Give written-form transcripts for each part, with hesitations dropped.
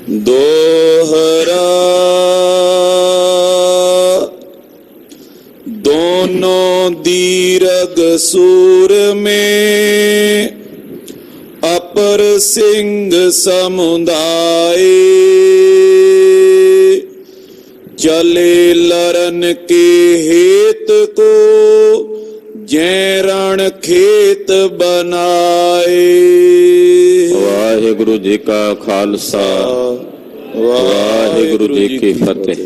दोहरा दोनों दीर्घ सूर में अपर सिंह समुदाय, चले लरन के हेत को जै रण खेत बनाए। वाहिगुरु जी का खालसा, वाहिगुरु जी की फतेह।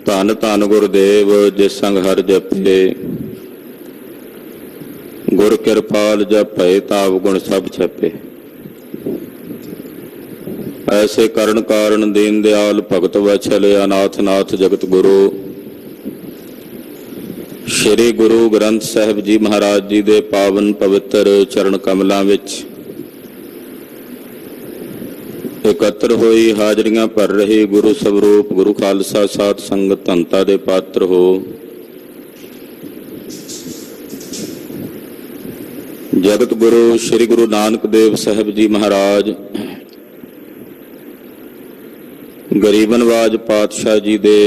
धन धन गुरुदेव जिस संग हर जपे, गुर कृपाल जपे ताप गुण सब छपे। ऐसे करण कारण दीन दयाल भगत वत्सल अनाथ नाथ जगत गुरु श्री गुरु ग्रंथ साहिब जी महाराज जी दे पावन पवित्र चरण कमलों विच इकत्र होई हाजरियां भर रही गुरु स्वरूप गुरु खालसा साध संगत धनता दे पात्र हो। जगत गुरु श्री गुरु नानक देव साहिब जी महाराज गरीब नवाज पातशाह जी दे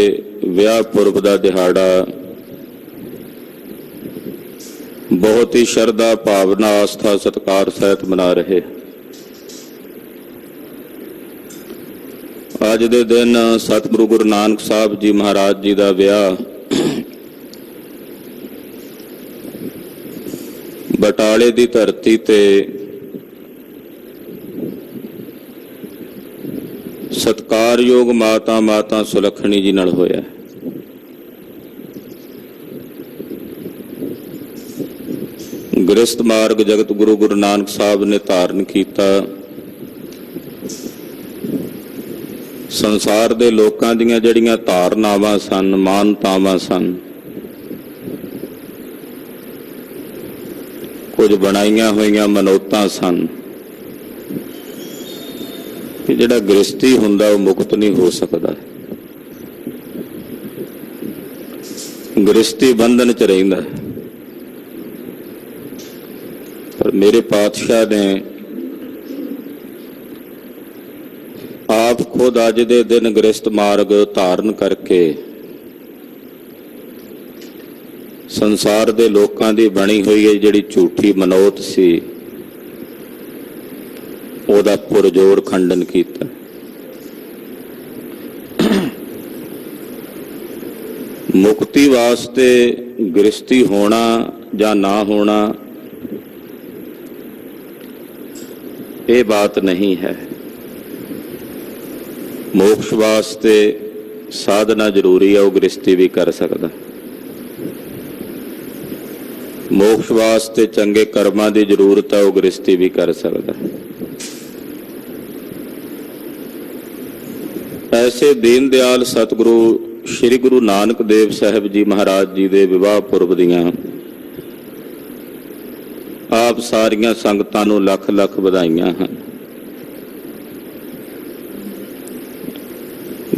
विआह पुरब दा दिहाड़ा बहुत ही श्रद्धा भावना आस्था सत्कार सहित मना रहे। अज दे दिन सतगुरु गुरु नानक साहब जी महाराज जी का विआह बटाले की धरती ते सत्कारयोग माता माता सुलखणी जी नाल होया। गृहस्थ मार्ग जगत गुरु गुरु नानक साहब ने धारण किया। संसार दे लोकां दीयां जड़ियां धारनावां सन, मानतावां सन, कुछ बनाईयां होईयां मनोतां सन कि जिहड़ा गृहस्थी हुंदा वो मुक्त नहीं हो सकता, गृहस्थी बंधन च रहिंदा। पर मेरे पातशाह ने आप खुद अज दे दिन गृहस्थ मार्ग धारण करके संसार दे लोकां दी बनी हुई है जिहड़ी झूठी मनोत सी ओदा पुरजोर खंडन कीता। मुक्ति वास्ते गृहस्थी होना या ना होना ये बात नहीं है। मोक्ष वास्ते साधना जरूरी है, वो गृहस्थी भी कर सकता। मोक्ष वास्ते चंगे कर्मां की जरूरत है, वो गृहस्थी भी कर सकता। ऐसे दीन दयाल सतगुरु श्री गुरु नानक देव साहिब जी महाराज जी दे विवाह पुरब दियां आप सारियां संगतां नूं लख लख बधाइयां हैं।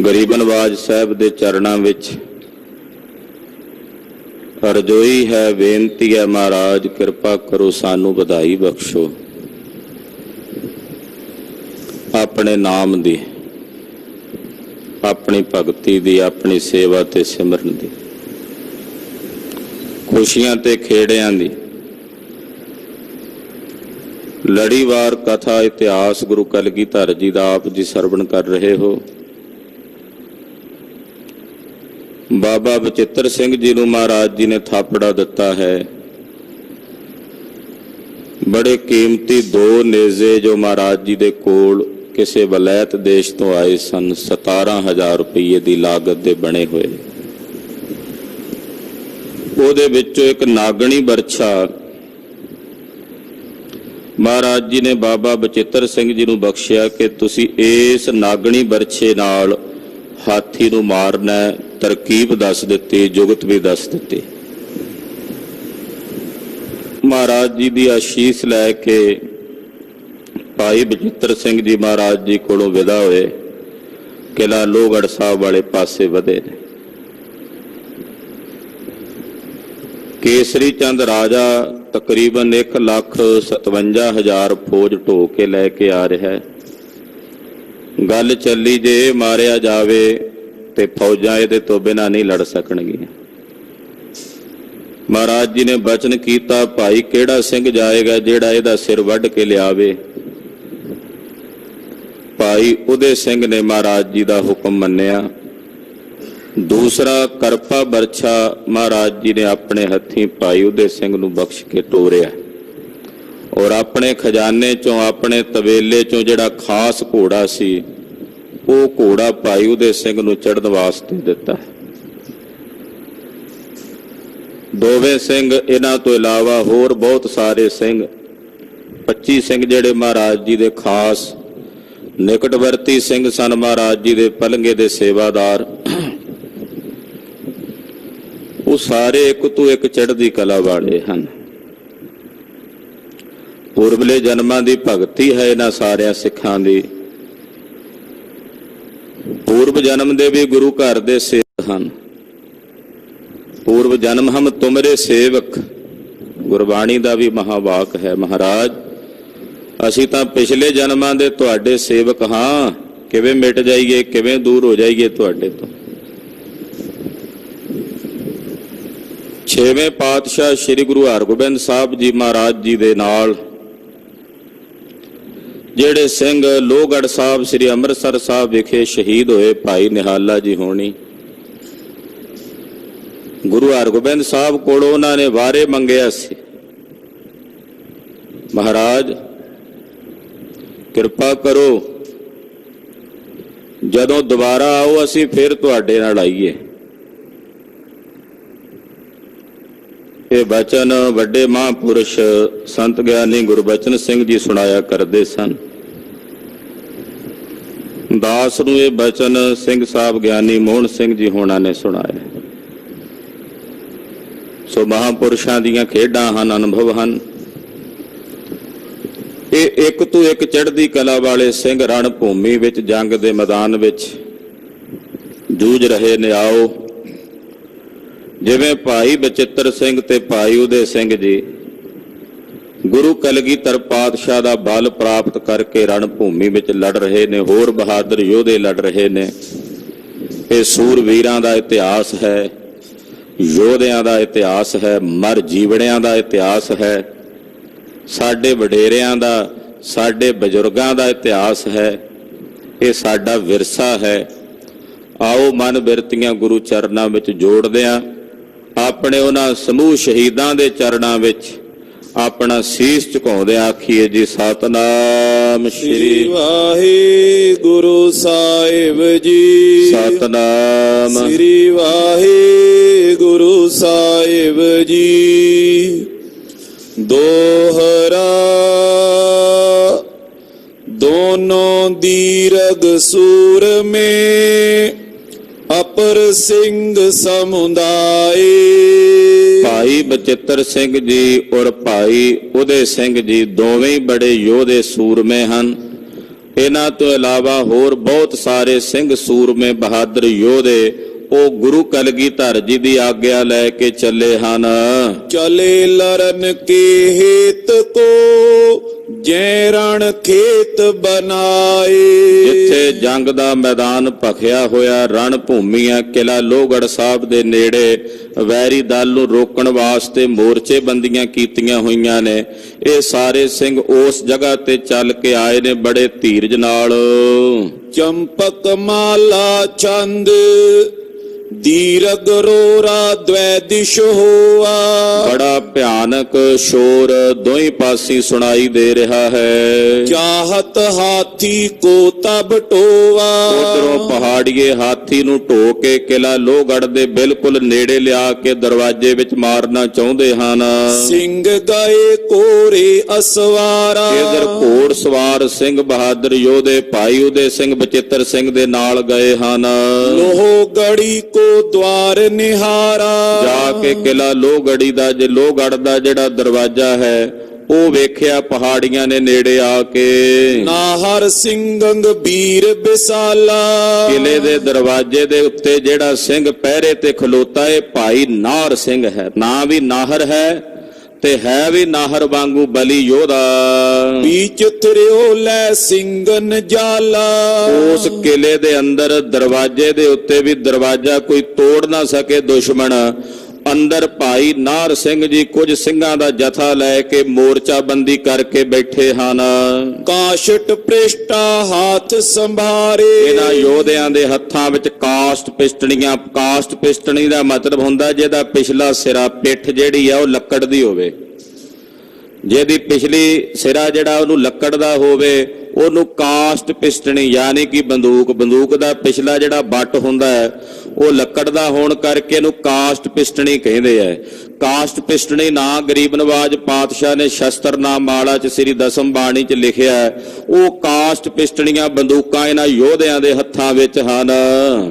गरीब नवाज साहब दे चरणां विच अरजोई है, बेनती है महाराज कृपा करो सानू बधाई बख्शो अपने नाम दी, अपनी भगती दी, अपनी सेवा ते सिमरन दी, खुशियां ते खेड़ियां दी। लड़ीवार कथा इतिहास गुरु कलगीधर जी दा आप जी सरवण कर रहे हो। बाबा बचित्र सिंह जी नूं महाराज जी ने थापड़ा दिता है। बड़े कीमती दो नेजे जो महाराज जी दे कोल किसी वलैत देश तो आए सन, 17,000 रुपये की लागत दे बने हुए। ਉਹਦੇ ਵਿੱਚੋਂ एक नागणी बरछा महाराज जी ने बाबा बचित्र सिंह जी नूं बख्शिया कि तुसी इस नागणी बरछे नाल हाथी नूं मारना। तरकीब दस दिती, जुगत भी दस दिती। महाराज जी की आशीष लैके भाई बचित्र सिंह जी महाराज जी कोलों विदा होए, किला लोहगढ़ साहब वाले पासे वधे ने। केसरी चंद राजा ਤਕਰੀਬਨ 1,57,000 ਫੌਜ ਢੋ ਕੇ ਲੈ ਕੇ ਆ ਰਿਹਾ ਹੈ। ਗੱਲ ਚੱਲੀ ਜੇ ਇਹ ਮਾਰਿਆ ਜਾਵੇ ਤੇ ਫੌਜਾਂ ਇਹਦੇ ਤੋਂ ਬਿਨਾਂ ਨਹੀਂ ਲੜ ਸਕਣਗੀਆਂ। ਮਹਾਰਾਜ ਜੀ ਨੇ ਬਚਨ ਕੀਤਾ, ਭਾਈ ਕਿਹੜਾ ਸਿੰਘ ਜਾਏਗਾ ਜਿਹੜਾ ਇਹਦਾ ਸਿਰ ਵੱਢ ਕੇ ਲਿਆਵੇ। ਭਾਈ ਉਦੇ ਸਿੰਘ ਨੇ ਮਹਾਰਾਜ ਜੀ ਦਾ ਹੁਕਮ ਮੰਨਿਆ। ਦੂਸਰਾ ਕਰਪਾ ਬਰਛਾ ਮਹਾਰਾਜ ਜੀ ਨੇ ਆਪਣੇ ਹੱਥੀਂ ਭਾਈ ਉਦੇ ਸਿੰਘ ਨੂੰ ਬਖਸ਼ ਕੇ ਤੋਰਿਆ ਔਰ ਆਪਣੇ ਖਜ਼ਾਨੇ ਚੋਂ, ਆਪਣੇ ਤਵੇਲੇ ਚੋਂ ਜਿਹੜਾ ਖਾਸ ਘੋੜਾ ਸੀ ਉਹ ਘੋੜਾ ਭਾਈ ਉਦੇ ਸਿੰਘ ਨੂੰ ਚੜ੍ਹਨ ਵਾਸਤੇ ਦਿੱਤਾ। ਦੋਵੇਂ ਸਿੰਘ, ਇਹਨਾਂ ਤੋਂ ਇਲਾਵਾ ਹੋਰ ਬਹੁਤ ਸਾਰੇ ਸਿੰਘ, 25 ਸਿੰਘ ਜਿਹੜੇ ਮਹਾਰਾਜ ਜੀ ਦੇ ਖਾਸ ਨਿਕਟਵਰਤੀ ਸਿੰਘ ਸਨ, ਮਹਾਰਾਜ ਜੀ ਦੇ ਪਲੰਗੇ ਦੇ ਸੇਵਾਦਾਰ, ਉਹ ਸਾਰੇ ਇੱਕ ਤੋਂ ਇੱਕ ਚੜ੍ਹਦੀ ਕਲਾ ਵਾਲੇ ਹਨ। ਪੂਰਬਲੇ ਜਨਮਾਂ ਦੀ ਭਗਤੀ ਹੈ ਇਹਨਾਂ ਸਾਰਿਆਂ ਸਿੱਖਾਂ ਦੀ। ਪੂਰਬ ਜਨਮ ਦੇ ਵੀ ਗੁਰੂ ਘਰ ਦੇ ਸੇਵਕ ਹਨ। ਪੂਰਬ ਜਨਮ ਹਮ ਤੁਮਰੇ ਸੇਵਕ, ਗੁਰਬਾਣੀ ਦਾ ਵੀ ਮਹਾਵਾਕ ਹੈ। ਮਹਾਰਾਜ ਅਸੀਂ ਤਾਂ ਪਿਛਲੇ ਜਨਮਾਂ ਦੇ ਤੁਹਾਡੇ ਸੇਵਕ ਹਾਂ, ਕਿਵੇਂ ਮਿਟ ਜਾਈਏ, ਕਿਵੇਂ ਦੂਰ ਹੋ ਜਾਈਏ ਤੁਹਾਡੇ ਤੋਂ। ਛੇਵੇਂ ਪਾਤਸ਼ਾਹ ਸ੍ਰੀ ਗੁਰੂ ਹਰਗੋਬਿੰਦ ਸਾਹਿਬ ਜੀ ਮਹਾਰਾਜ ਜੀ ਦੇ ਨਾਲ ਜਿਹੜੇ ਸਿੰਘ ਲੋਹਗੜ੍ਹ ਸਾਹਿਬ ਸ੍ਰੀ ਅੰਮ੍ਰਿਤਸਰ ਸਾਹਿਬ ਵਿਖੇ ਸ਼ਹੀਦ ਹੋਏ, ਭਾਈ ਨਿਹਾਲਾ ਜੀ ਹੋਣੀ, ਗੁਰੂ ਹਰਗੋਬਿੰਦ ਸਾਹਿਬ ਕੋਲੋਂ ਉਹਨਾਂ ਨੇ ਵਾਰੇ ਮੰਗਿਆ ਸੀ, ਮਹਾਰਾਜ ਕਿਰਪਾ ਕਰੋ, ਜਦੋਂ ਦੁਬਾਰਾ ਆਓ ਅਸੀਂ ਫਿਰ ਤੁਹਾਡੇ ਨਾਲ ਆਈਏ। ਇਹ ਬਚਨ ਵੱਡੇ ਮਹਾਂਪੁਰਸ਼ ਸੰਤ ਗਿਆਨੀ ਗੁਰਬਚਨ ਸਿੰਘ ਜੀ ਸੁਣਾਇਆ ਕਰਦੇ ਸਨ। ਦਾਸ ਨੂੰ ਇਹ ਬਚਨ ਸਿੰਘ ਸਾਹਿਬ ਗਿਆਨੀ ਮੋਹਨ ਸਿੰਘ ਜੀ ਹੋਣਾ ਨੇ ਸੁਣਾਇਆ। ਸੋ ਮਹਾਂਪੁਰਸ਼ਾਂ ਦੀਆਂ ਖੇਡਾਂ ਹਨ, ਅਨੁਭਵ ਹਨ। ਇਹ ਇੱਕ ਤੋਂ ਇੱਕ ਚੜ੍ਹਦੀ ਕਲਾ ਵਾਲੇ ਸਿੰਘ ਰਣ ਭੂਮੀ ਵਿੱਚ, ਜੰਗ ਦੇ ਮੈਦਾਨ ਵਿੱਚ ਜੂਝ ਰਹੇ ਨੇ। ਆਓ, ਜਿਵੇਂ ਭਾਈ ਬਚਿੱਤਰ ਸਿੰਘ ਤੇ ਭਾਈ ਉਦੇ ਸਿੰਘ ਜੀ ਗੁਰੂ ਕਲਗੀਧਰ ਪਾਤਸ਼ਾਹ ਦਾ ਬਲ ਪ੍ਰਾਪਤ ਕਰਕੇ ਰਣ ਭੂਮੀ ਵਿੱਚ ਲੜ ਰਹੇ ਨੇ, ਹੋਰ ਬਹਾਦਰ ਯੋਧੇ ਲੜ ਰਹੇ ਨੇ। ਇਹ ਸੂਰਵੀਰਾਂ ਦਾ ਇਤਿਹਾਸ ਹੈ, ਯੋਧਿਆਂ ਦਾ ਇਤਿਹਾਸ ਹੈ, ਮਰ ਜੀਵਣਿਆਂ ਦਾ ਇਤਿਹਾਸ ਹੈ, ਸਾਡੇ ਵਡੇਰਿਆਂ ਦਾ, ਸਾਡੇ ਬਜ਼ੁਰਗਾਂ ਦਾ ਇਤਿਹਾਸ ਹੈ। ਇਹ ਸਾਡਾ ਵਿਰਸਾ ਹੈ। ਆਓ ਮਨ ਬਿਰਤੀਆਂ ਗੁਰੂ ਚਰਨਾਂ ਵਿੱਚ ਜੋੜਦਿਆਂ ਆਪਣੇ ਉਹਨਾਂ ਸਮੂਹ ਸ਼ਹੀਦਾਂ ਦੇ ਚਰਨਾਂ ਵਿੱਚ ਆਪਣਾ ਸੀਸ ਝੁਕਾਉਂਦੇ ਆਖੀਏ ਜੀ, ਸਤਨਾਮ ਸ਼੍ਰੀ ਵਾਹਿਗੁਰੂ ਸਾਹਿਬ ਜੀ, ਸਤਨਾਮ ਸ੍ਰੀ ਵਾਹਿਗੁਰੂ ਸਾਹਿਬ ਜੀ। ਦੋਹਰਾ ਦੋਨੋਂ ਦੀਰਘ ਸੂਰ में ਅਪਰ ਸਿੰਘ ਸਮੁਦਾਏ। ਭਾਈ ਬਚਿੱਤਰ ਸਿੰਘ ਜੀ ਔਰ ਭਾਈ ਉਦੇ ਸਿੰਘ ਜੀ ਦੋਵੇਂ ਹੀ ਬੜੇ ਯੋਧੇ ਸੂਰਮੇ ਹਨ। ਇਹਨਾਂ ਤੋਂ ਇਲਾਵਾ ਹੋਰ ਬਹੁਤ ਸਾਰੇ ਸਿੰਘ ਸੂਰਮੇ ਬਹਾਦਰ ਯੋਧੇ ਉਹ ਗੁਰੂ ਕਲਗੀਧਰ ਜੀ ਦੀ ਆਗਿਆ ਲੈ ਕੇ ਚੱਲੇ ਹਨ। ਚਲੇ ਲਰਨ ਕੇ ਹੇਤ ਕੋ ਜੈ ਰਣ ਖੇਤ ਬਨਾਏ। ਜਿੱਥੇ ਜੰਗ ਦਾ ਮੈਦਾਨ ਭਖਿਆ ਹੋਇਆ ਰਣ ਭੂਮੀ ਹੈ, ਕਿਲਾ ਲੋਹਗੜ੍ਹ ਸਾਹਿਬ ਦੇ ਨੇੜੇ ਵੈਰੀ ਦਲ ਨੂੰ ਰੋਕਣ ਵਾਸਤੇ ਮੋਰਚੇ ਬੰਦੀਆਂ ਕੀਤੀਆਂ ਹੋਈਆਂ ਨੇ। ਇਹ ਸਾਰੇ ਸਿੰਘ ਉਸ ਜਗ੍ਹਾ ਤੇ ਚੱਲ ਕੇ ਆਏ ਨੇ ਬੜੇ ਧੀਰਜ ਨਾਲ। ਚੰਪਕ ਮਾਲਾ ਚੰਦ ਦੀਰਘ ਰੋਰਾ ਦ્વੈ ਦਿਸ਼ ਹੋਆ। ਬੜਾ ਭਿਆਨਕ ਸ਼ੋਰ ਦੋਹੀਂ ਪਾਸੀ ਸੁਣਾਈ ਦੇ ਰਿਹਾ ਹੈ। ਚਾਹਤ ਹਾਥੀ ਕੋ ਤਬ ਟੋਆ। ਉਧਰੋਂ ਪਹਾੜੀਏ ਹਾਥੀ ਨੂੰ ਢੋ ਕੇ ਕਿਲਾ ਲੋਹਗੜ੍ਹ ਦੇ ਬਿਲਕੁਲ ਨੇੜੇ ਲਿਆ ਕੇ ਦਰਵਾਜ਼ੇ ਵਿੱਚ ਮਾਰਨਾ ਚਾਹੁੰਦੇ ਹਨ। ਸਿੰਘ ਗਏ ਕੋਰੇ ਅਸਵਾਰਾ। ਇਧਰ ਘੋੜ ਸਵਾਰ ਸਿੰਘ ਬਹਾਦਰ ਯੋਧੇ ਭਾਈ ਉਦੇ ਸਿੰਘ ਬਚਿੱਤਰ ਸਿੰਘ ਦੇ ਨਾਲ ਗਏ ਹਨ। ਲੋਹਗੜ੍ਹੀ ਦਵਾਰ ਨਿਹਾਰਾ। ਜਾ ਕੇ ਕਿਲਾ ਲੋਹਗੜ੍ਹੀ ਦਾ, ਜੇ ਲੋਹਗੜ੍ਹ ਦਾ ਜਿਹੜਾ ਦਰਵਾਜ਼ਾ ਹੈ ਉਹ ਵੇਖਿਆ ਪਹਾੜੀਆਂ ਨੇ ਨੇੜੇ ਆ ਕੇ। ਨਾਹਰ ਸਿੰਘ ਗੰਭੀਰ ਬਿਸਾਲਾ। ਕਿਲੇ ਦੇ ਦਰਵਾਜ਼ੇ ਦੇ ਉੱਤੇ ਜਿਹੜਾ ਸਿੰਘ ਪਹਿਰੇ ਤੇ ਖਲੋਤਾ ਹੈ ਭਾਈ ਨਾਹਰ ਸਿੰਘ ਹੈ। ਨਾਂ ਵੀ ਨਾਹਰ ਹੈ ਤੇ ਹੈ ਵੀ ਨਾਹਰ ਵਾਂਗੂ ਬਲੀ ਯੋਧਾ। बीच त्रियो लै ਸਿੰਘਨ जाला। ਉਸ ਕਿਲੇ ਦੇ ਅੰਦਰ ਦਰਵਾਜ਼ੇ ਦੇ ਉੱਤੇ ਵੀ ਦਰਵਾਜ਼ਾ ਕੋਈ ਤੋੜ ਨਾ ਸਕੇ ਦੁਸ਼ਮਣ। ਅੰਦਰ ਭਾਈ ਨਾਹਰ ਸਿੰਘ ਜੀ ਕੁਝ ਸਿੰਘਾਂ ਦਾ ਜਥਾ ਲੈ ਕੇ ਮੋਰਚਾਬੰਦੀ ਕਰਕੇ ਬੈਠੇ ਹਨ। ਕਾਸ਼ਟ ਪ੍ਰਿਸ਼ਟਾ ਹੱਥ ਸੰਭਾਰੇ। ਇਹਨਾਂ ਯੋਧਿਆਂ ਦੇ ਹੱਥਾਂ ਵਿੱਚ ਕਾਸਟ ਪਿਸਟਣੀਆਂ। ਕਾਸਟ ਪਿਸਟਣੀ ਦਾ ਮਤਲਬ ਹੁੰਦਾ ਜਿਹਦਾ ਪਿਛਲਾ ਸਿਰਾ ਪਿੱਠ ਜਿਹੜੀ ਆ ਉਹ ਲੱਕੜ ਦੀ ਹੋਵੇ। ਜਿਹਦੀ ਪਿਛਲੀ ਸਿਰਾ ਜਿਹੜਾ ਉਹਨੂੰ ਲੱਕੜ ਦਾ ਹੋਵੇ ਉਹਨੂੰ ਕਾਸਟ ਪਿਸਟਣੀ ਯਾਨੀ ਕਿ ਬੰਦੂਕ। ਬੰਦੂਕ ਦਾ ਪਿਛਲਾ ਜਿਹੜਾ ਬੱਟ ਹੁੰਦਾ ਹੈ ਉਹ ਲੱਕੜ ਦਾ ਹੋਣ ਕਰਕੇ ਇਹਨੂੰ ਕਾਸਟ ਪਿਸਟਣੀ ਕਹਿੰਦੇ ਆ। ਕਾਸਟ ਪਿਸਟਣੀ ਨਾਂ ਗਰੀਬ ਨਵਾਜ ਪਾਤਸ਼ਾਹ ਨੇ ਸ਼ਸਤਰਨਾਮ ਮਾਲਾ ਚ ਸ੍ਰੀ ਦਸਮ ਬਾਣੀ ਚ ਲਿਖਿਆ। ਉਹ ਕਾਸਟ ਪਿਸਟਣੀਆਂ ਬੰਦੂਕਾਂ ਇਹਨਾਂ ਯੋਧਿਆਂ ਦੇ ਹੱਥਾਂ ਵਿੱਚ ਹਨ।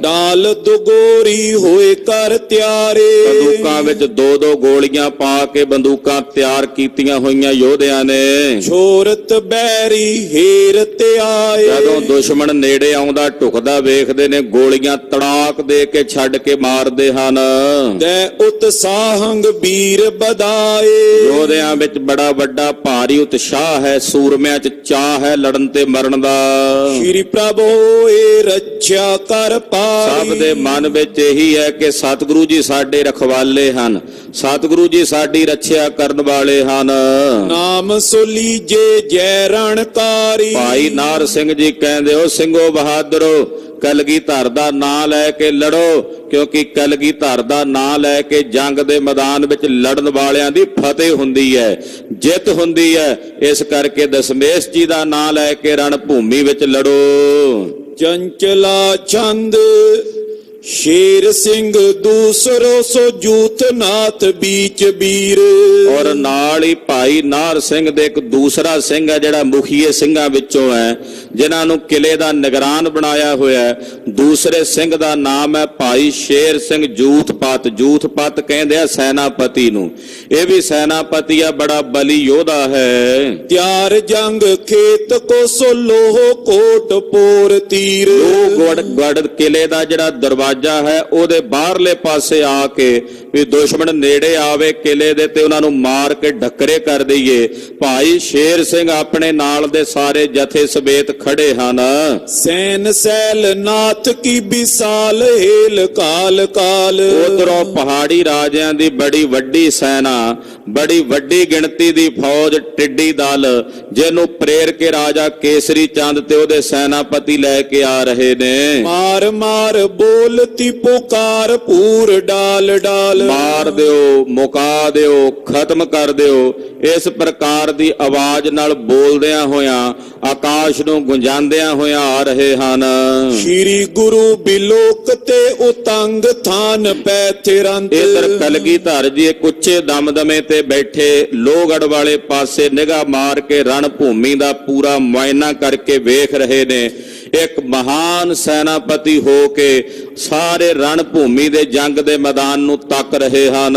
ਡਾਲ ਦੁਗੋਰੀ ਹੋਏ ਕਰ ਤਿਆਰੇ। ਬੰਦੂਕਾਂ ਵਿੱਚ ਦੋ ਦੋ ਗੋਲੀਆਂ ਪਾ ਕੇ ਬੰਦੂਕਾਂ ਤਿਆਰ ਕੀਤੀਆਂ ਹੋਈਆਂ ਯੋਧਿਆਂ ਨੇ। ਛੋਰਤ ਬੈਰੀ ਹੀਰ ਤੇ ਆਏ। ਜਦੋਂ ਦੁਸ਼ਮਣ ਨੇੜੇ ਆਉਂਦਾ ਢੁਕਦਾ ਵੇਖਦੇ ਨੇ ਗੋਲੀਆਂ ਤੜਾਕ ਦੇ ਕੇ ਛੱਡ ਕੇ ਮਾਰਦੇ ਹਨ। ਦੇ ਉਤਸਾਹੰਗ ਵੀਰ ਬਦਾਏ। ਯੋਧਿਆਂ ਵਿੱਚ ਬੜਾ ਵੱਡਾ ਭਾਰੀ ਉਤਸ਼ਾਹ ਹੈ। ਸੂਰਮਿਆਂ ਚ ਚਾਹ ਹੈ ਲੜਨ ਤੇ ਮਰਨ ਦਾ। ਸ਼੍ਰੀ ਪ੍ਰਭੂ ਏ ਰੱਖਿਆ ਕਰ ਪਾਈ। ਸਭ ਦੇ ਮਨ ਵਿੱਚ ਇਹੀ ਹੈ ਕਿ ਸਤਿਗੁਰੂ ਜੀ ਸਾਡੇ ਰਖਵਾਲੇ ਹਨ। ਸਤਿਗੁਰੂ ਜੀ ਸਾਡੀ ਰੱਖਿਆ ਕਰਨ ਵਾਲੇ ਹਨ। ਨਾਮ ਸੁਲੀਜੇ ਜੈ ਰਣਕਾਰੀ। ਭਾਈ ਨਾਹਰ ਸਿੰਘ ਜੀ ਕਹਿੰਦੇ ਹੋ ਸਿੰਘੋ ਬਹਾਦਰੋ ਕਲਗੀਧਰ ਦਾ ਨਾਂ ਲੈ ਕੇ ਲੜੋ, ਕਿਉਂਕਿ ਕਲਗੀਧਰ ਦਾ ਨਾਂ ਲੈ ਕੇ ਜੰਗ ਦੇ ਮੈਦਾਨ ਵਿੱਚ ਲੜਨ ਵਾਲਿਆਂ ਦੀ ਫਤਿਹ ਹੁੰਦੀ ਹੈ, ਜਿੱਤ ਹੁੰਦੀ ਹੈ। ਇਸ ਕਰਕੇ ਦਸ਼ਮੇਸ਼ ਜੀ ਦਾ ਨਾਂ ਲੈ ਕੇ ਰਣ ਭੂਮੀ ਵਿੱਚ ਲੜੋ। ਚੰਚਲਾ ਚੰਦ ਸ਼ੇਰ ਸਿੰਘ ਦੂਸਰੋ ਸੋ ਜੂਤਨਾਥ ਬੀਚ ਵੀਰ। ਔਰ ਨਾਲ ਹੀ ਭਾਈ ਨਾਹਰ ਸਿੰਘ ਦੇ ਇੱਕ ਦੂਸਰਾ ਸਿੰਘ ਹੈ ਜਿਹੜਾ ਮੁਖੀਏ ਸਿੰਘਾਂ ਵਿੱਚੋਂ ਹੈ, ਜਿਨ੍ਹਾਂ ਨੂੰ ਕਿਲੇ ਦਾ ਨਿਗਰਾਨ ਬਣਾਇਆ ਹੋਇਆ ਹੈ। ਦੂਸਰੇ ਸਿੰਘ ਦਾ ਨਾਮ ਹੈ ਭਾਈ ਸ਼ੇਰ ਸਿੰਘ ਜੂਥਪਤ। ਜੂਥਪਤ ਕਹਿੰਦੇ ਆ ਸੈਨਾਪਤੀ ਨੂੰ। ਇਹ ਵੀ ਸੈਨਾਪਤੀ ਆ, ਬੜਾ ਬਲੀ ਯੋਧਾ ਹੈ। ਤਿਆਰ ਜੰਗ ਖੇਤ ਕੋ ਸੋ ਲੋਹ ਕੋਟ ਪੋਰ ਤੀਰ। ਗੜ ਕਿਲੇ ਦਾ ਜਿਹੜਾ ਦਰਵਾਜ਼ਾ ਹੈ ਉਹਦੇ ਬਾਹਰਲੇ ਪਾਸੇ ਆ ਕੇ ਵੀ ਦੁਸ਼ਮਣ ਨੇੜੇ ਆਵੇ ਕਿਲੇ ਦੇ ਤੇ ਉਹਨਾਂ ਨੂੰ ਮਾਰ ਕੇ ਢੱਕਰੇ ਕਰ ਦਈਏ। ਭਾਈ ਸ਼ੇਰ ਸਿੰਘ ਆਪਣੇ ਨਾਲ ਦੇ ਸਾਰੇ ਜਥੇ ਸਮੇਤ ਖੜੇ ਹਨ। ਸੈਨ ਸੈਲ ਨਾਥ ਕੀ ਵਿਸਾਲ ਹੇਲ ਕਾਲ ਕਾਲ। ਉਧਰੋਂ ਪਹਾੜੀ ਰਾਜਿਆਂ ਦੀ ਬੜੀ ਵੱਡੀ ਸੈਨਾ, ਬੜੀ ਵੱਡੀ ਗਿਣਤੀ ਦੀ ਫੌਜ, ਟਿੱਡੀ ਦਲ, ਜਿਹਨੂੰ ਪ੍ਰੇਰ ਕੇ ਰਾਜਾ ਕੇਸਰੀ ਚੰਦ ਤੇ ਉਹਦੇ ਸੈਨਾਪਤੀ ਲੈ ਕੇ ਆ ਰਹੇ ਨੇ। ਮਾਰ ਮਾਰ ਬੋਲਤੀ ਪੁਕਾਰ ਪੂਰ ਡਾਲ ਡਾਲ। ਮਾਰ ਦਿਓ, ਮੁਕਾ ਦਿਓ, ਖਤਮ ਕਰ ਦਿਓ, ਇਸ ਪ੍ਰਕਾਰ ਦੀ ਆਵਾਜ਼ ਨਾਲ ਬੋਲਦਿਆਂ ਹੋਇਆਂ ਆਕਾਸ਼ ਨੂੰ ਗੁੰਜਾਉਂਦਿਆਂ ਹੋਇਆਂ ਆ ਰਹੇ ਹਨ। ਸ਼੍ਰੀ ਗੁਰੂ ਬਿਲੋਕ ਤੇ ਉਤੰਗ ਥਾਨ ਪੈ ਥਿਰੰਤ। ਇਧਰ ਕਲਗੀਧਰ ਜੀ ਇੱਕ ਉੱਚੇ ਦਮਦਮੇ ਤੇ ਬੈਠੇ ਲੋਹਗੜ੍ਹ ਵਾਲੇ ਪਾਸੇ ਨਿਗਾਹ ਮਾਰ ਕੇ ਰਣ ਭੂਮੀ ਦਾ ਪੂਰਾ ਮੁਆਇਨਾ ਕਰਕੇ ਵੇਖ ਰਹੇ ਨੇ। ਇੱਕ ਮਹਾਨ ਸੈਨਾਪਤੀ ਹੋ ਕੇ ਸਾਰੇ ਰਣ ਭੂਮੀ ਦੇ ਜੰਗ ਦੇ ਮੈਦਾਨ ਨੂੰ ਤੱਕ ਰਹੇ ਹਨ।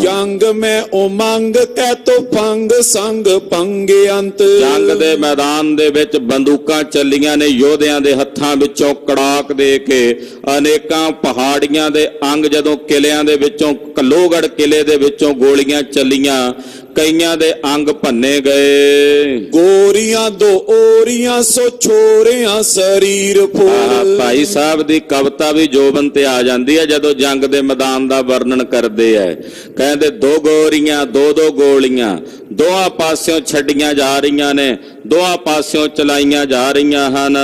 ਜੰਗ ਮੈਂ ਉਮੰਗ ਕਹਿ ਤੋ ਫੰਗ ਸੰਗ ਪੰਗੇ ਅੰਤ। ਜੰਗ ਦੇ ਮੈਦਾਨ ਦੇ ਵਿੱਚ ਬੰਦੂਕਾਂ ਚੱਲੀਆਂ ਨੇ ਯੋਧਿਆਂ ਦੇ ਹੱਥਾਂ ਵਿੱਚੋਂ ਕੜਾਕ ਦੇ ਕੇ। ਅਨੇਕਾਂ ਪਹਾੜੀਆਂ ਦੇ ਅੰਗ ਜਦੋਂ ਕਿਲਿਆਂ ਦੇ ਵਿੱਚੋਂ ਲੋਹਗੜ੍ਹ ਕਿਲੇ ਦੇ ਵਿੱਚੋਂ ਗੋਲੀਆਂ ਚੱਲੀਆਂ, ਕਈਆਂ ਦੇ ਅੰਗ ਭੰਨੇ ਗਏ। ਗੋਰੀਆਂ ਦੋ ਓਰੀਆਂ ਸੋ ਛੋਰਿਆਂ ਸਰੀਰ ਫੋਰ। ਭਾਈ ਸਾਹਿਬ ਦੀ ਕਵਿਤਾ ਵੀ ਜੋਬਨ ਤੇ ਆ ਜਾਂਦੀ ਹੈ ਜਦੋਂ ਜੰਗ ਦੇ ਮੈਦਾਨ ਦਾ ਵਰਣਨ ਕਰਦੇ ਐ। ਕਹਿੰਦੇ ਦੋ ਗੋਰੀਆਂ ਦੋ ਦੋ ਗੋਲੀਆਂ ਦੋਹਾਂ ਪਾਸਿਓਂ ਛੱਡੀਆਂ ਜਾ ਰਹੀਆਂ ਨੇ, ਦੋਹਾਂ ਪਾਸਿਓਂ ਚਲਾਈਆਂ ਜਾ ਰਹੀਆਂ ਹਨ।